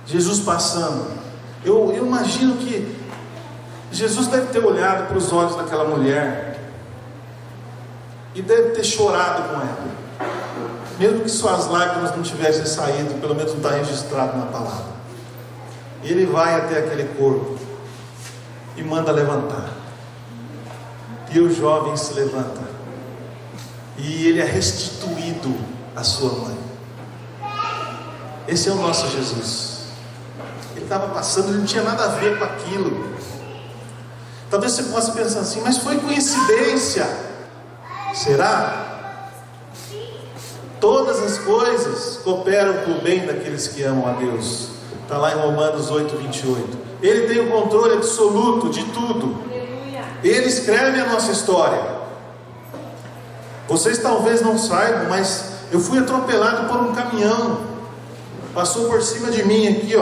Speaker 1: Jesus passando. Eu imagino que Jesus deve ter olhado para os olhos daquela mulher e deve ter chorado com ela, mesmo que suas lágrimas não tivessem saído, pelo menos não está registrado na palavra. Ele vai até aquele corpo e manda levantar, e o jovem se levanta, e ele é restituído à sua mãe. Esse é o nosso Jesus. Ele estava passando, ele não tinha nada a ver com aquilo. Talvez você possa pensar assim: mas foi coincidência? Será? Todas as coisas cooperam para o bem daqueles que amam a Deus. Está lá em Romanos 8:28. Ele tem o controle absoluto de tudo. Ele escreve a nossa história. Vocês talvez não saibam, mas eu fui atropelado por um caminhão. Passou por cima de mim aqui,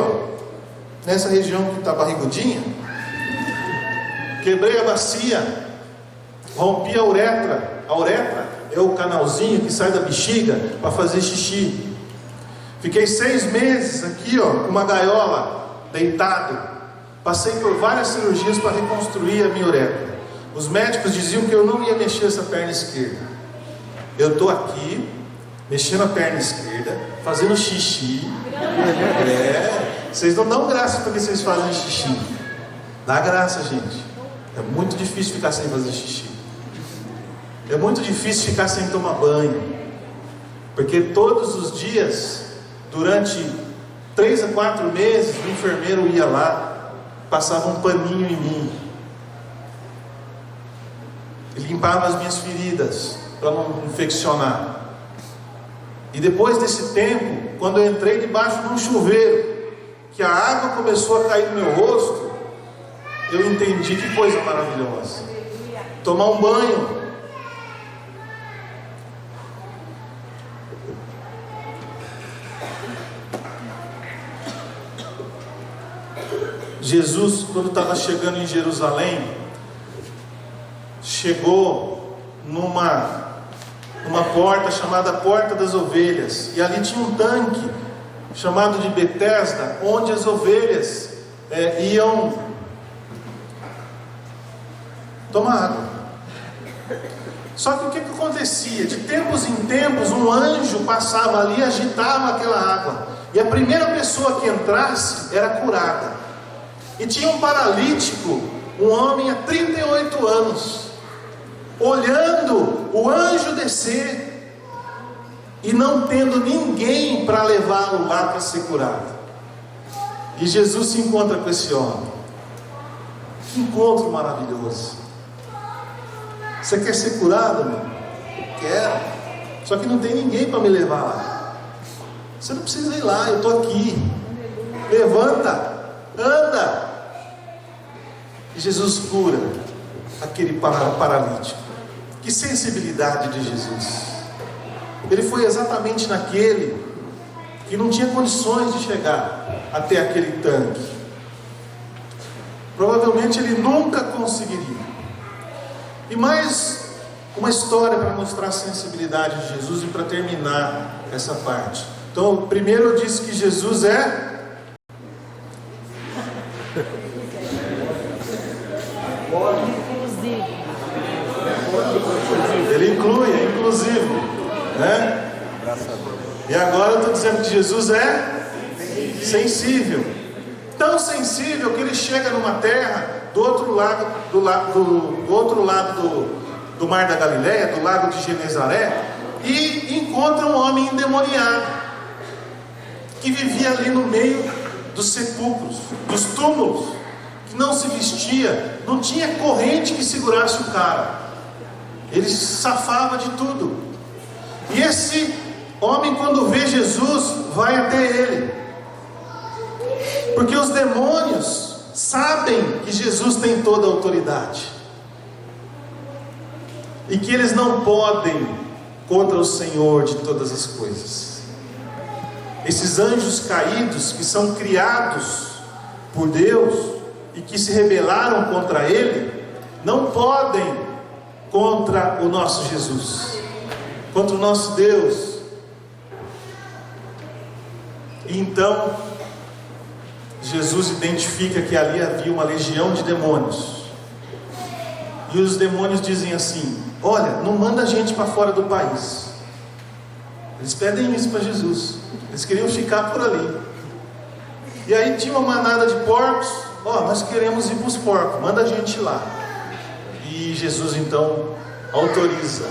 Speaker 1: nessa região que está barrigudinha. Quebrei a bacia, rompi a uretra. A uretra é o canalzinho que sai da bexiga para fazer xixi. Fiquei 6 meses aqui, com uma gaiola, deitado. Passei por várias cirurgias para reconstruir a minha uretra. Os médicos diziam que eu não ia mexer essa perna esquerda. Eu estou aqui, mexendo a perna esquerda, fazendo xixi. Vocês não dão graça porque vocês fazem xixi. Dá graça, gente. É muito difícil ficar sem fazer xixi. É muito difícil ficar sem tomar banho. Porque todos os dias, durante 3 a 4 meses, o enfermeiro ia lá, passava um paninho em mim e limpava as minhas feridas para não infeccionar. E depois desse tempo, quando eu entrei debaixo de um chuveiro, que a água começou a cair no meu rosto, eu entendi que coisa maravilhosa. Tomar um banho. Jesus, quando estava chegando em Jerusalém, chegou numa porta chamada Porta das Ovelhas, e ali tinha um tanque chamado de Betesda, onde as ovelhas iam tomar água. Só que o que acontecia? De tempos em tempos, um anjo passava ali e agitava aquela água, e a primeira pessoa que entrasse era curada. E tinha um paralítico, um homem há 38 anos, olhando o anjo descer e não tendo ninguém para levá-lo lá para ser curado. E Jesus se encontra com esse homem. Que encontro maravilhoso. Você quer ser curado, meu? Quero. Só que não tem ninguém para me levar lá. Você não precisa ir lá, eu estou aqui. Levanta, anda. E Jesus cura aquele paralítico. Que sensibilidade de Jesus. Ele foi exatamente naquele que não tinha condições de chegar até aquele tanque. Provavelmente ele nunca conseguiria. E mais uma história para mostrar a sensibilidade de Jesus e para terminar essa parte. Então, primeiro eu disse que Jesus é ele inclui, é inclusivo, né? E agora eu estou dizendo que Jesus é sensível, tão sensível que ele chega numa terra do outro lado do mar da Galileia, do lago de Genezaré, e encontra um homem endemoniado que vivia ali no meio dos sepulcros, dos túmulos, que não se vestia, não tinha corrente que segurasse o cara. Ele safava de tudo. E esse homem, quando vê Jesus, vai até ele, porque os demônios sabem que Jesus tem toda a autoridade e que eles não podem contra o Senhor de todas as coisas. Esses anjos caídos, que são criados por Deus e que se rebelaram contra Ele, não podem contra o nosso Jesus, contra o nosso Deus. E então Jesus identifica que ali havia uma legião de demônios, e os demônios dizem assim: olha, não manda a gente para fora do país. Eles pedem isso para Jesus, eles queriam ficar por ali. E aí tinha uma manada de porcos: nós queremos ir para os porcos, manda a gente lá. E Jesus então autoriza,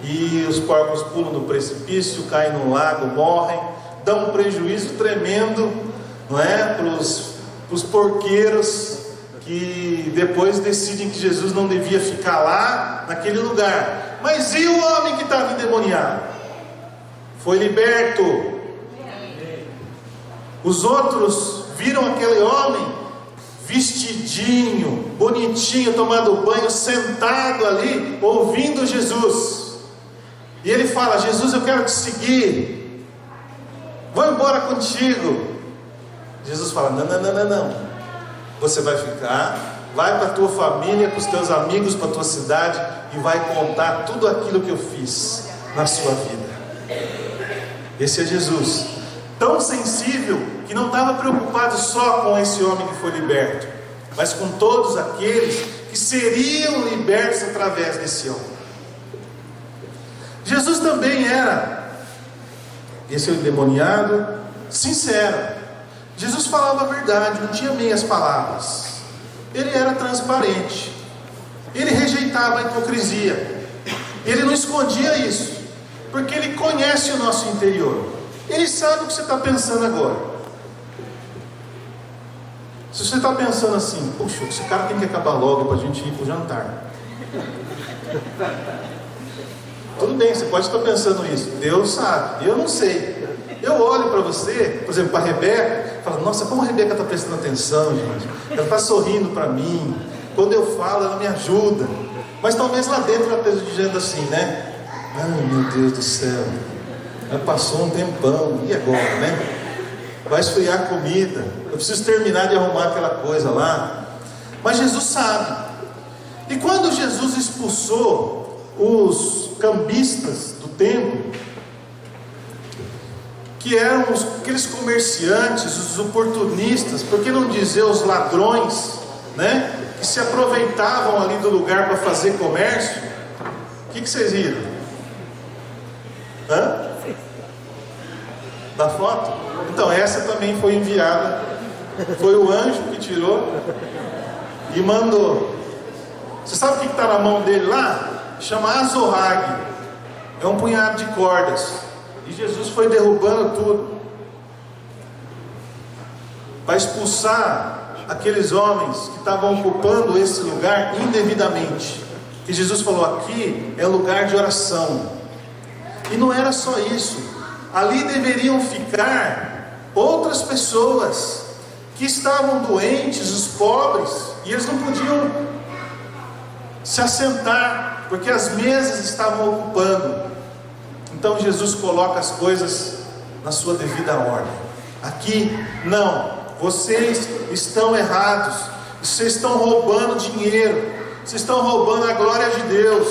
Speaker 1: e os porcos pulam do precipício, caem no lago, morrem, dão um prejuízo tremendo, não é, para os porqueiros, que depois decidem que Jesus não devia ficar lá, naquele lugar. Mas e o homem que estava endemoniado? Foi liberto. Os outros viram aquele homem vestidinho, bonitinho, tomando banho, sentado ali, ouvindo Jesus. E ele fala: Jesus, eu quero te seguir, vou embora contigo. Jesus fala: não, você vai ficar, vai para a tua família, para os teus amigos, para a tua cidade, e vai contar tudo aquilo que eu fiz na sua vida. Esse é Jesus, tão sensível que não estava preocupado só com esse homem que foi liberto, mas com todos aqueles que seriam libertos através desse homem. Jesus também era, esse endemoniado, sincero. Jesus falava a verdade, não tinha meias palavras. Ele era transparente. Ele rejeitava a hipocrisia. Ele não escondia isso, porque ele conhece o nosso interior. Ele sabe o que você está pensando agora. Se você está pensando assim: puxa, esse cara tem que acabar logo para a gente ir para o jantar. Tudo bem, você pode estar pensando isso. Deus sabe, eu não sei. eu olho para você, por exemplo, para a Rebeca, e falo, nossa, como a Rebeca está prestando atenção, gente. Ela está sorrindo para mim. Quando eu falo, ela me ajuda. Mas talvez lá dentro ela esteja dizendo assim, né? Ai, meu Deus do céu. Já passou um tempão. E agora, né? Vai esfriar a comida. Eu preciso terminar de arrumar aquela coisa lá. Mas Jesus sabe. E quando Jesus expulsou os cambistas do templo, que eram aqueles comerciantes, os oportunistas, por que não dizer os ladrões, né? Que se aproveitavam ali do lugar para fazer comércio. O que vocês viram? Hã? Da foto? Então, essa também foi enviada. Foi o anjo que tirou e mandou. Você sabe o que está na mão dele lá? Chama azorrague. É um punhado de cordas. E Jesus foi derrubando tudo para expulsar aqueles homens que estavam ocupando esse lugar indevidamente. E Jesus falou, aqui é lugar de oração. E não era só isso. Ali deveriam ficar outras pessoas que estavam doentes, os pobres, e eles não podiam se assentar, porque as mesas estavam ocupando. Então Jesus coloca as coisas na sua devida ordem. Aqui, não, vocês estão errados, vocês estão roubando dinheiro, vocês estão roubando a glória de Deus,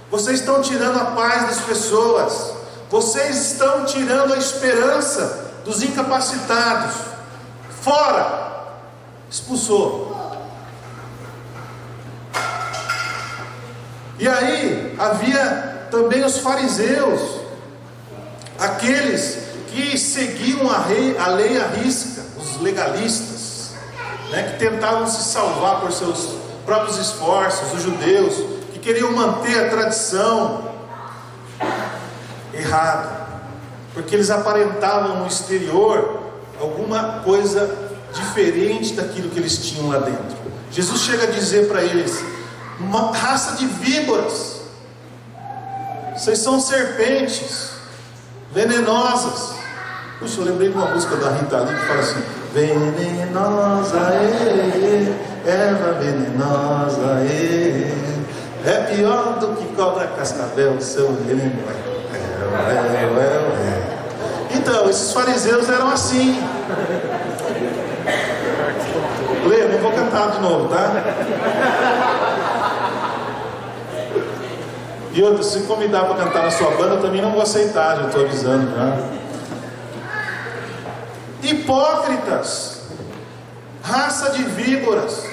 Speaker 1: vocês estão tirando a paz das pessoas, vocês estão tirando a esperança dos incapacitados. Fora! Expulsou. E aí havia também os fariseus, aqueles que seguiam a lei à risca, os legalistas, né, que tentavam se salvar por seus próprios esforços, os judeus, que queriam manter a tradição. Errado, porque eles aparentavam no exterior alguma coisa diferente daquilo que eles tinham lá dentro. Jesus chega a dizer para eles, uma raça de víboras, vocês são serpentes venenosas. Puxa, eu lembrei de uma música da Rita Lee que fala assim, venenosa, erva venenosa, é pior do que cobra cascavel, seu veneno. Então, esses fariseus eram assim. Lê, não vou cantar de novo, tá? E outra, se convidar para cantar na sua banda, eu também não vou aceitar, já estou avisando já. Hipócritas, raça de víboras.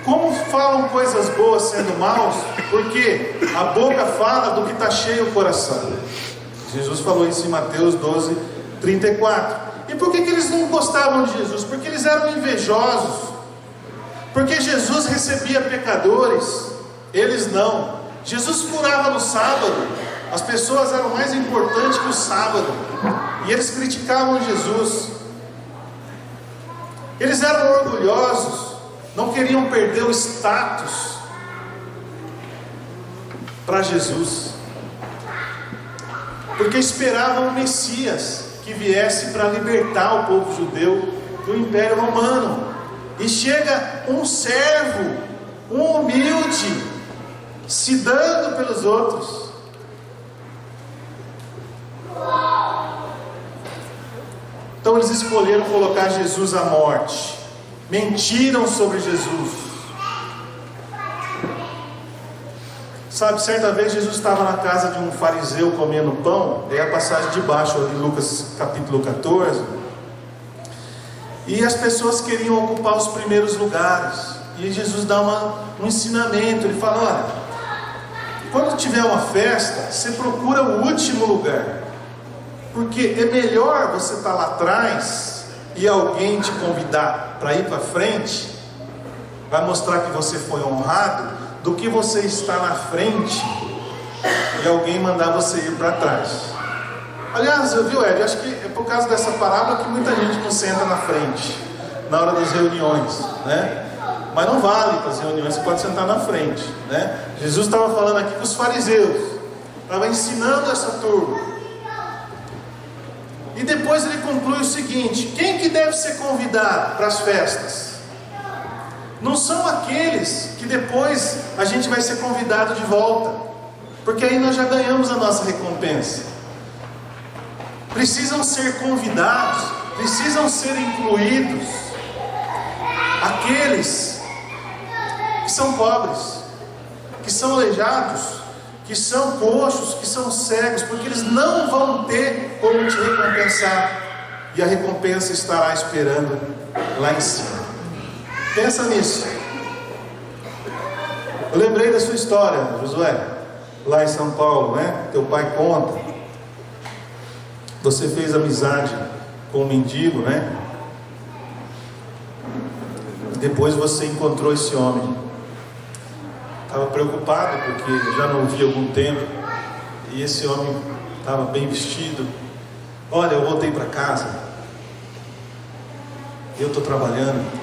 Speaker 1: Como falam coisas boas sendo maus? Porque a boca fala do que está cheio o coração. Jesus falou isso em Mateus 12, 34. E por que eles não gostavam de Jesus? Porque eles eram invejosos. Porque Jesus recebia pecadores, eles não. Jesus curava no sábado. As pessoas eram mais importantes que o sábado. E eles criticavam Jesus. Eles eram orgulhosos. Não queriam perder o status para Jesus, porque esperavam o Messias que viesse para libertar o povo judeu do Império Romano. E chega um servo, um humilde, se dando pelos outros. Então eles escolheram colocar Jesus à morte. Mentiram sobre Jesus. Sabe, certa vez Jesus estava na casa de um fariseu comendo pão. É a passagem de baixo de Lucas capítulo 14. E as pessoas queriam ocupar os primeiros lugares. E Jesus dá um ensinamento. Ele fala, olha, quando tiver uma festa, você procura o último lugar. Porque é melhor você estar lá atrás e alguém te convidar para ir para frente, vai mostrar que você foi honrado, do que você estar na frente e alguém mandar você ir para trás. Aliás, viu, Ed? Acho que é por causa dessa parábola que muita gente não senta na frente na hora das reuniões, né? Mas não vale para as reuniões, você pode sentar na frente, né? Jesus estava falando aqui com os fariseus, estava ensinando essa turma. E depois ele conclui o seguinte: quem que deve ser convidado para as festas? Não são aqueles que depois a gente vai ser convidado de volta, porque aí nós já ganhamos a nossa recompensa. Precisam ser convidados, precisam ser incluídos aqueles que são pobres, que são aleijados, que são coxos, que são cegos, porque eles não vão ter como te recompensar, e a recompensa estará esperando lá em cima. Pensa nisso. Eu lembrei da sua história, Josué, lá em São Paulo, né? Teu pai conta. Você fez amizade com um mendigo, né? Depois você encontrou esse homem. Estava preocupado porque já não via há algum tempo. E esse homem estava bem vestido. Olha, eu voltei para casa. Eu estou trabalhando.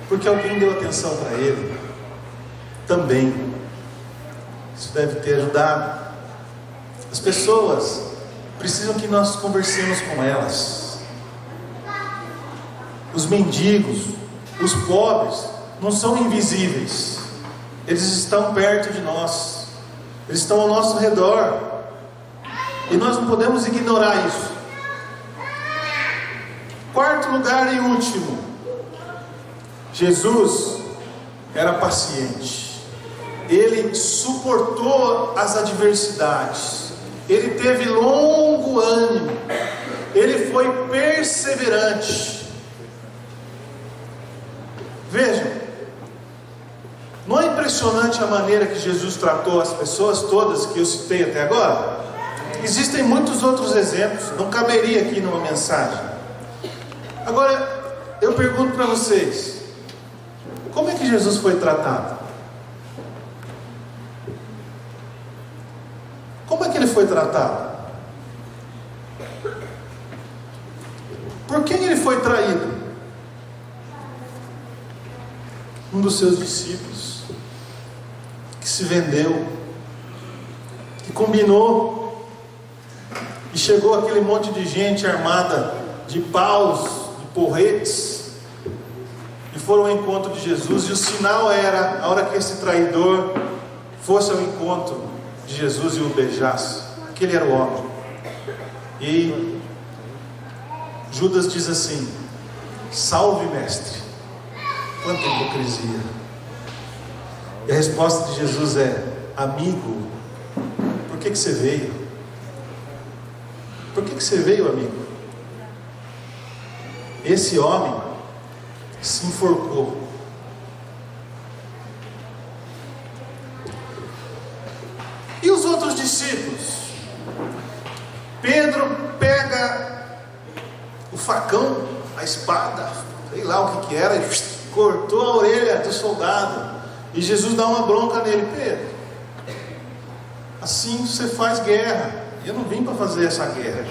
Speaker 1: Porque alguém deu atenção para ele. Também. Isso deve ter ajudado. As pessoas precisam que nós conversemos com elas. Os mendigos, os pobres, não são invisíveis. Eles estão perto de nós. Eles estão ao nosso redor. E nós não podemos ignorar isso. Quarto lugar e último. Jesus era paciente. Ele suportou as adversidades. Ele teve longo ânimo. Ele foi perseverante. Vejam, não é impressionante a maneira que Jesus tratou as pessoas todas que eu citei até agora? Existem muitos outros exemplos, não caberia aqui numa mensagem. Agora, eu pergunto para vocês, como é que Jesus foi tratado? Como é que ele foi tratado? Por quem ele foi traído? Um dos seus discípulos, que se vendeu, que combinou, e chegou aquele monte de gente armada de paus, de porretes, e foram ao encontro de Jesus, e o sinal era, a hora que esse traidor fosse ao encontro de Jesus e o beijasse, aquele era o homem. E Judas diz assim: salve, mestre. Quanta hipocrisia. E a resposta de Jesus é: amigo, por que você veio? Por que você veio, amigo? Esse homem se enforcou. E os outros discípulos? Pedro pega o facão, a espada, sei lá o que era, e cortou a orelha do soldado. E Jesus dá uma bronca nele: Pedro, assim você faz guerra. Eu não vim para fazer essa guerra.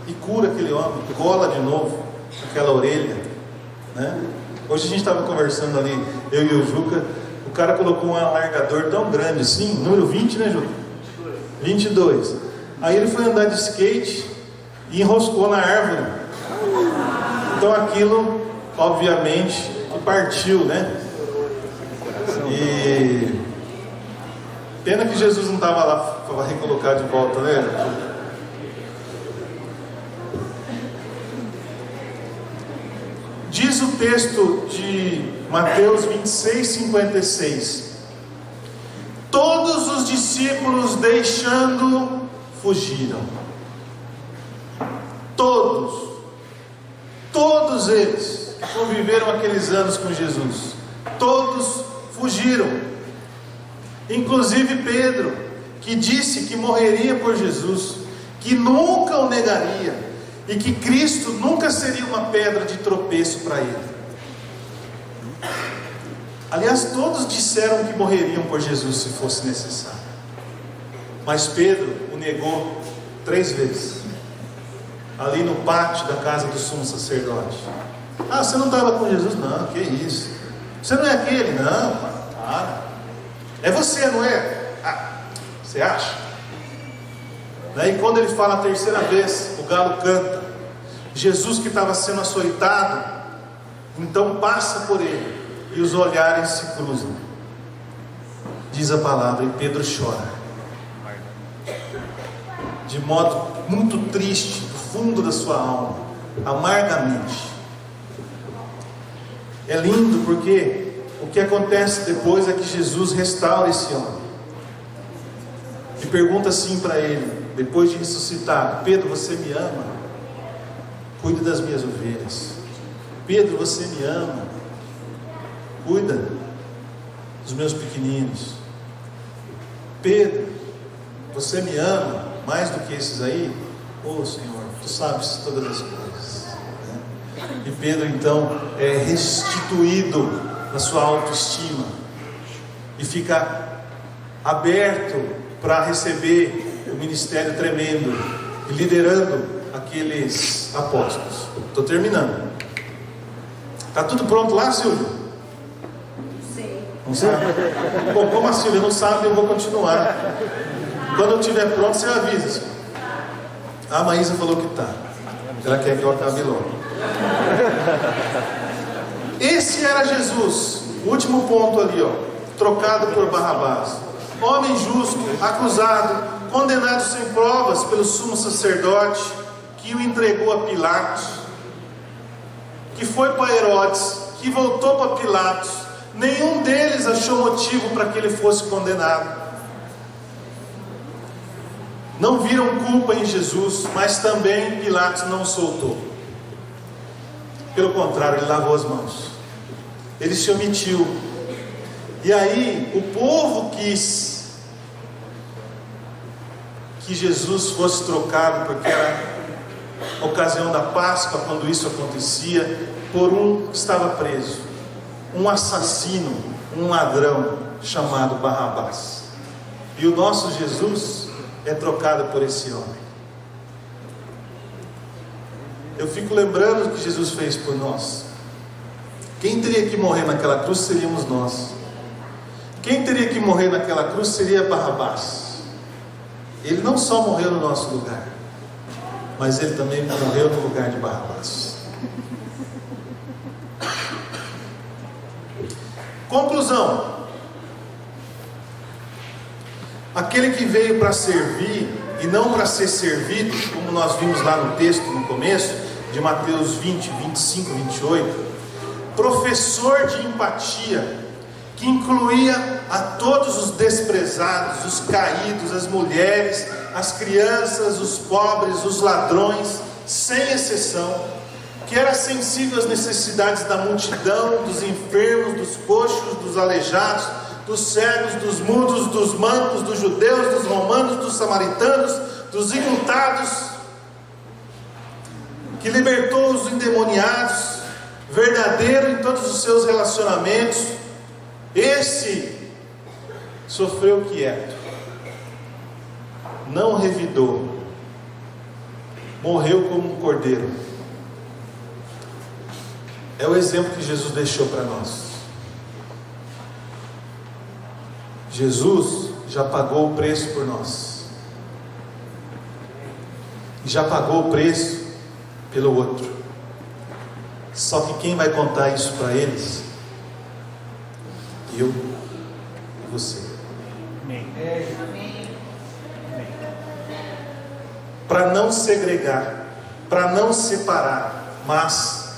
Speaker 1: E cura aquele homem, cola de novo aquela orelha, né? Hoje a gente estava conversando ali, eu e o Juca. O cara colocou um alargador tão grande assim, número 20, né, Juca? 22. Aí ele foi andar de skate e enroscou na árvore. Então aquilo, obviamente, partiu, né? E pena que Jesus não estava lá para recolocar de volta, né? Diz o texto de Mateus 26:56: todos os discípulos deixando fugiram. Todos eles que conviveram aqueles anos com Jesus, todos fugiram. Inclusive Pedro, que disse que morreria por Jesus, que nunca o negaria, e que Cristo nunca seria uma pedra de tropeço para ele. Aliás, todos disseram que morreriam por Jesus se fosse necessário. Mas Pedro o negou 3 vezes, ali no pátio da casa do sumo sacerdote. Ah, você não estava com Jesus? Não, que isso? Você não é aquele? Não, para. É você, não é? Ah, você acha? E quando ele fala a terceira vez, o galo canta. Jesus, que estava sendo açoitado, então passa por ele e os olhares se cruzam. Diz a palavra, e Pedro chora, de modo muito triste, do fundo da sua alma, amargamente. É lindo porque o que acontece depois é que Jesus restaura esse homem e pergunta assim para ele, depois de ressuscitar: Pedro, você me ama? Cuide das minhas ovelhas. Pedro, você me ama? Cuida dos meus pequeninos. Pedro, você me ama mais do que esses aí? Oh Senhor, tu sabes todas as coisas, né? E Pedro então é restituído na sua autoestima e fica aberto para receber o ministério tremendo e liderando aqueles apóstolos. Estou terminando. Está tudo pronto lá, Silvia?
Speaker 2: Sim.
Speaker 1: Não sabe? Bom, como a Silvia não sabe, eu vou continuar. Quando eu estiver pronto, você avisa, Silvia. A Maísa falou que está. Ela quer que eu acabe logo. Esse era Jesus. O último ponto ali, ó. Trocado por Barrabás. Homem justo, acusado, condenado sem provas pelo sumo sacerdote, que o entregou a Pilatos, que foi para Herodes, que voltou para Pilatos. Nenhum deles achou motivo para que ele fosse condenado. Não viram culpa em Jesus, mas também Pilatos não o soltou. Pelo contrário, ele lavou as mãos. Ele se omitiu. E aí o povo quis que Jesus fosse trocado, porque era a ocasião da Páscoa, quando isso acontecia, por um que estava preso, um assassino, um ladrão chamado Barrabás. E o nosso Jesus é trocado por esse homem. Eu fico lembrando o que Jesus fez por nós. Quem teria que morrer naquela cruz seríamos nós. Quem teria que morrer naquela cruz seria Barrabás. Ele não só morreu no nosso lugar, mas ele também morreu no lugar de Barrabás. Conclusão: aquele que veio para servir e não para ser servido, como nós vimos lá no texto no começo de Mateus 20, 25, 28, professor de empatia, que incluía a todos os desprezados, os caídos, as mulheres, as crianças, os pobres, os ladrões, sem exceção, que era sensível às necessidades da multidão, dos enfermos, dos coxos, dos aleijados, dos cegos, dos mudos, dos mancos, dos judeus, dos romanos, dos samaritanos, dos enlutados, que libertou os endemoniados, verdadeiro em todos os seus relacionamentos. Esse sofreu quieto, não revidou, morreu como um cordeiro. É o exemplo que Jesus deixou para nós. Jesus já pagou o preço por nós, já pagou o preço pelo outro. Só que quem vai contar isso para eles? Eu e você. Para não segregar, para não separar, mas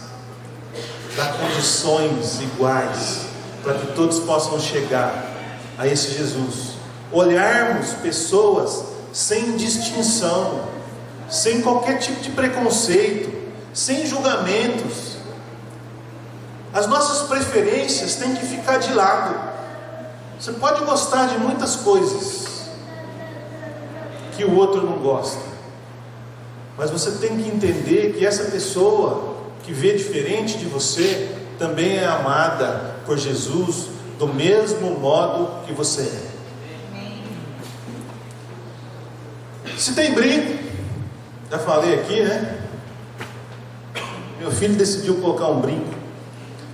Speaker 1: dar condições iguais, para que todos possam chegar a esse Jesus. Olharmos pessoas sem distinção, sem qualquer tipo de preconceito, sem julgamentos. As nossas preferências têm que ficar de lado. Você pode gostar de muitas coisas que o outro não gosta, mas você tem que entender que essa pessoa que vê diferente de você também é amada por Jesus do mesmo modo que você é. Se tem brinco, já falei aqui, né? Meu filho decidiu colocar um brinco.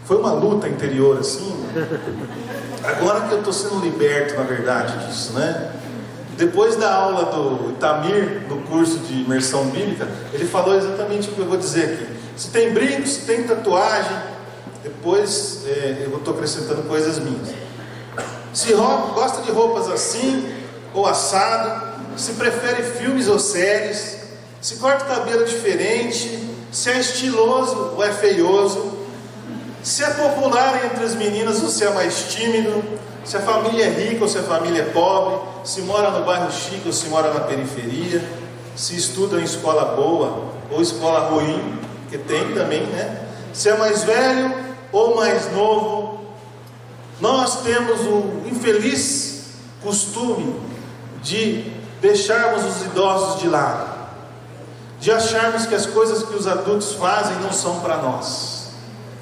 Speaker 1: Foi uma luta interior assim. Agora que eu estou sendo liberto, na verdade, disso, né? Depois da aula do Itamir, no curso de imersão bíblica, ele falou exatamente o que eu vou dizer aqui. Se tem brinco, se tem tatuagem, depois eu estou acrescentando coisas minhas. Se gosta de roupas assim ou assado, se prefere filmes ou séries, se corta o cabelo diferente, se é estiloso ou é feioso, se é popular entre as meninas ou se é mais tímido, se a família é rica ou se a família é pobre, se mora no bairro chique ou se mora na periferia, se estuda em escola boa ou escola ruim, que tem também, né? Se é mais velho ou mais novo. Nós temos o infeliz costume de deixarmos os idosos de lado, de acharmos que as coisas que os adultos fazem não são para nós,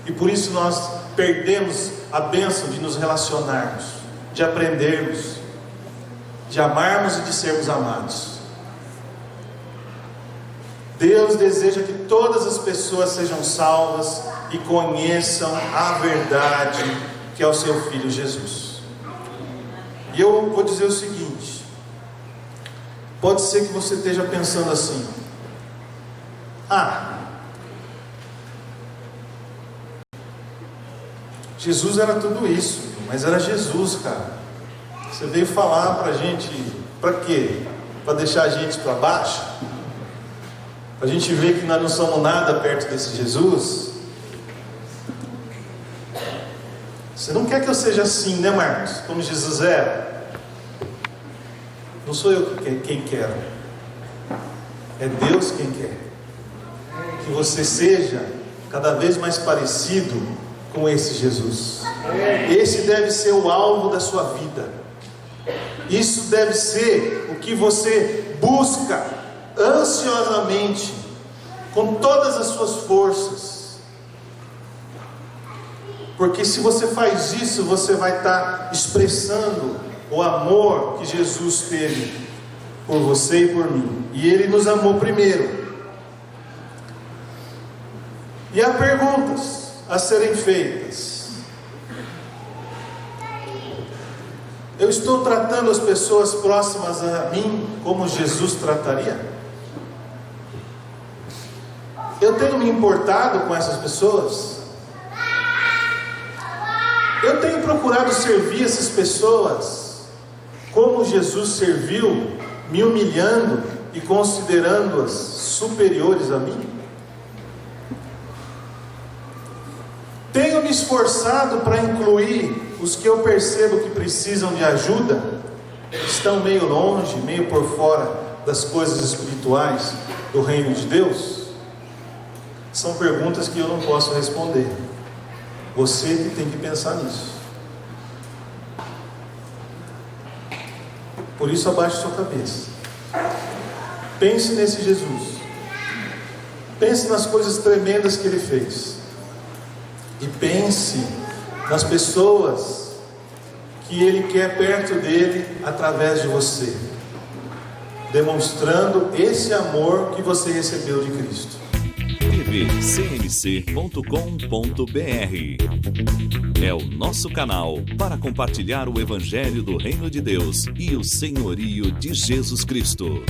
Speaker 1: e por isso nós perdemos a bênção de nos relacionarmos, de aprendermos, de amarmos e de sermos amados. Deus deseja que todas as pessoas sejam salvas e conheçam a verdade que é o seu Filho Jesus. E eu vou dizer o seguinte: pode ser que você esteja pensando assim: Jesus era tudo isso, mas era Jesus, cara. Você veio falar pra gente, pra quê? Para deixar a gente para baixo? Pra gente ver que nós não somos nada perto desse Jesus? Você não quer que eu seja assim, né, Marcos? Como Jesus era? Não sou eu quem quero, é Deus quem quer que você seja cada vez mais parecido com esse Jesus. Esse deve ser o alvo da sua vida. Isso deve ser o que você busca ansiosamente, com todas as suas forças. Porque se você faz isso, você vai estar expressando o amor que Jesus teve por você e por mim. E Ele nos amou primeiro. E há perguntas a serem feitas. Eu estou tratando as pessoas próximas a mim como Jesus trataria? Eu tenho me importado com essas pessoas? Eu tenho procurado servir essas pessoas como Jesus serviu, me humilhando e considerando-as superiores a mim? Tenho me esforçado para incluir os que eu percebo que precisam de ajuda, estão meio longe, meio por fora das coisas espirituais do reino de Deus? São perguntas que eu não posso responder. Você que tem que pensar nisso. Por isso, abaixe sua cabeça. Pense nesse Jesus. Pense nas coisas tremendas que Ele fez. E pense nas pessoas que Ele quer perto dele através de você, demonstrando esse amor que você recebeu de Cristo.
Speaker 3: tvcmc.com.br é o nosso canal para compartilhar o Evangelho do Reino de Deus e o senhorio de Jesus Cristo.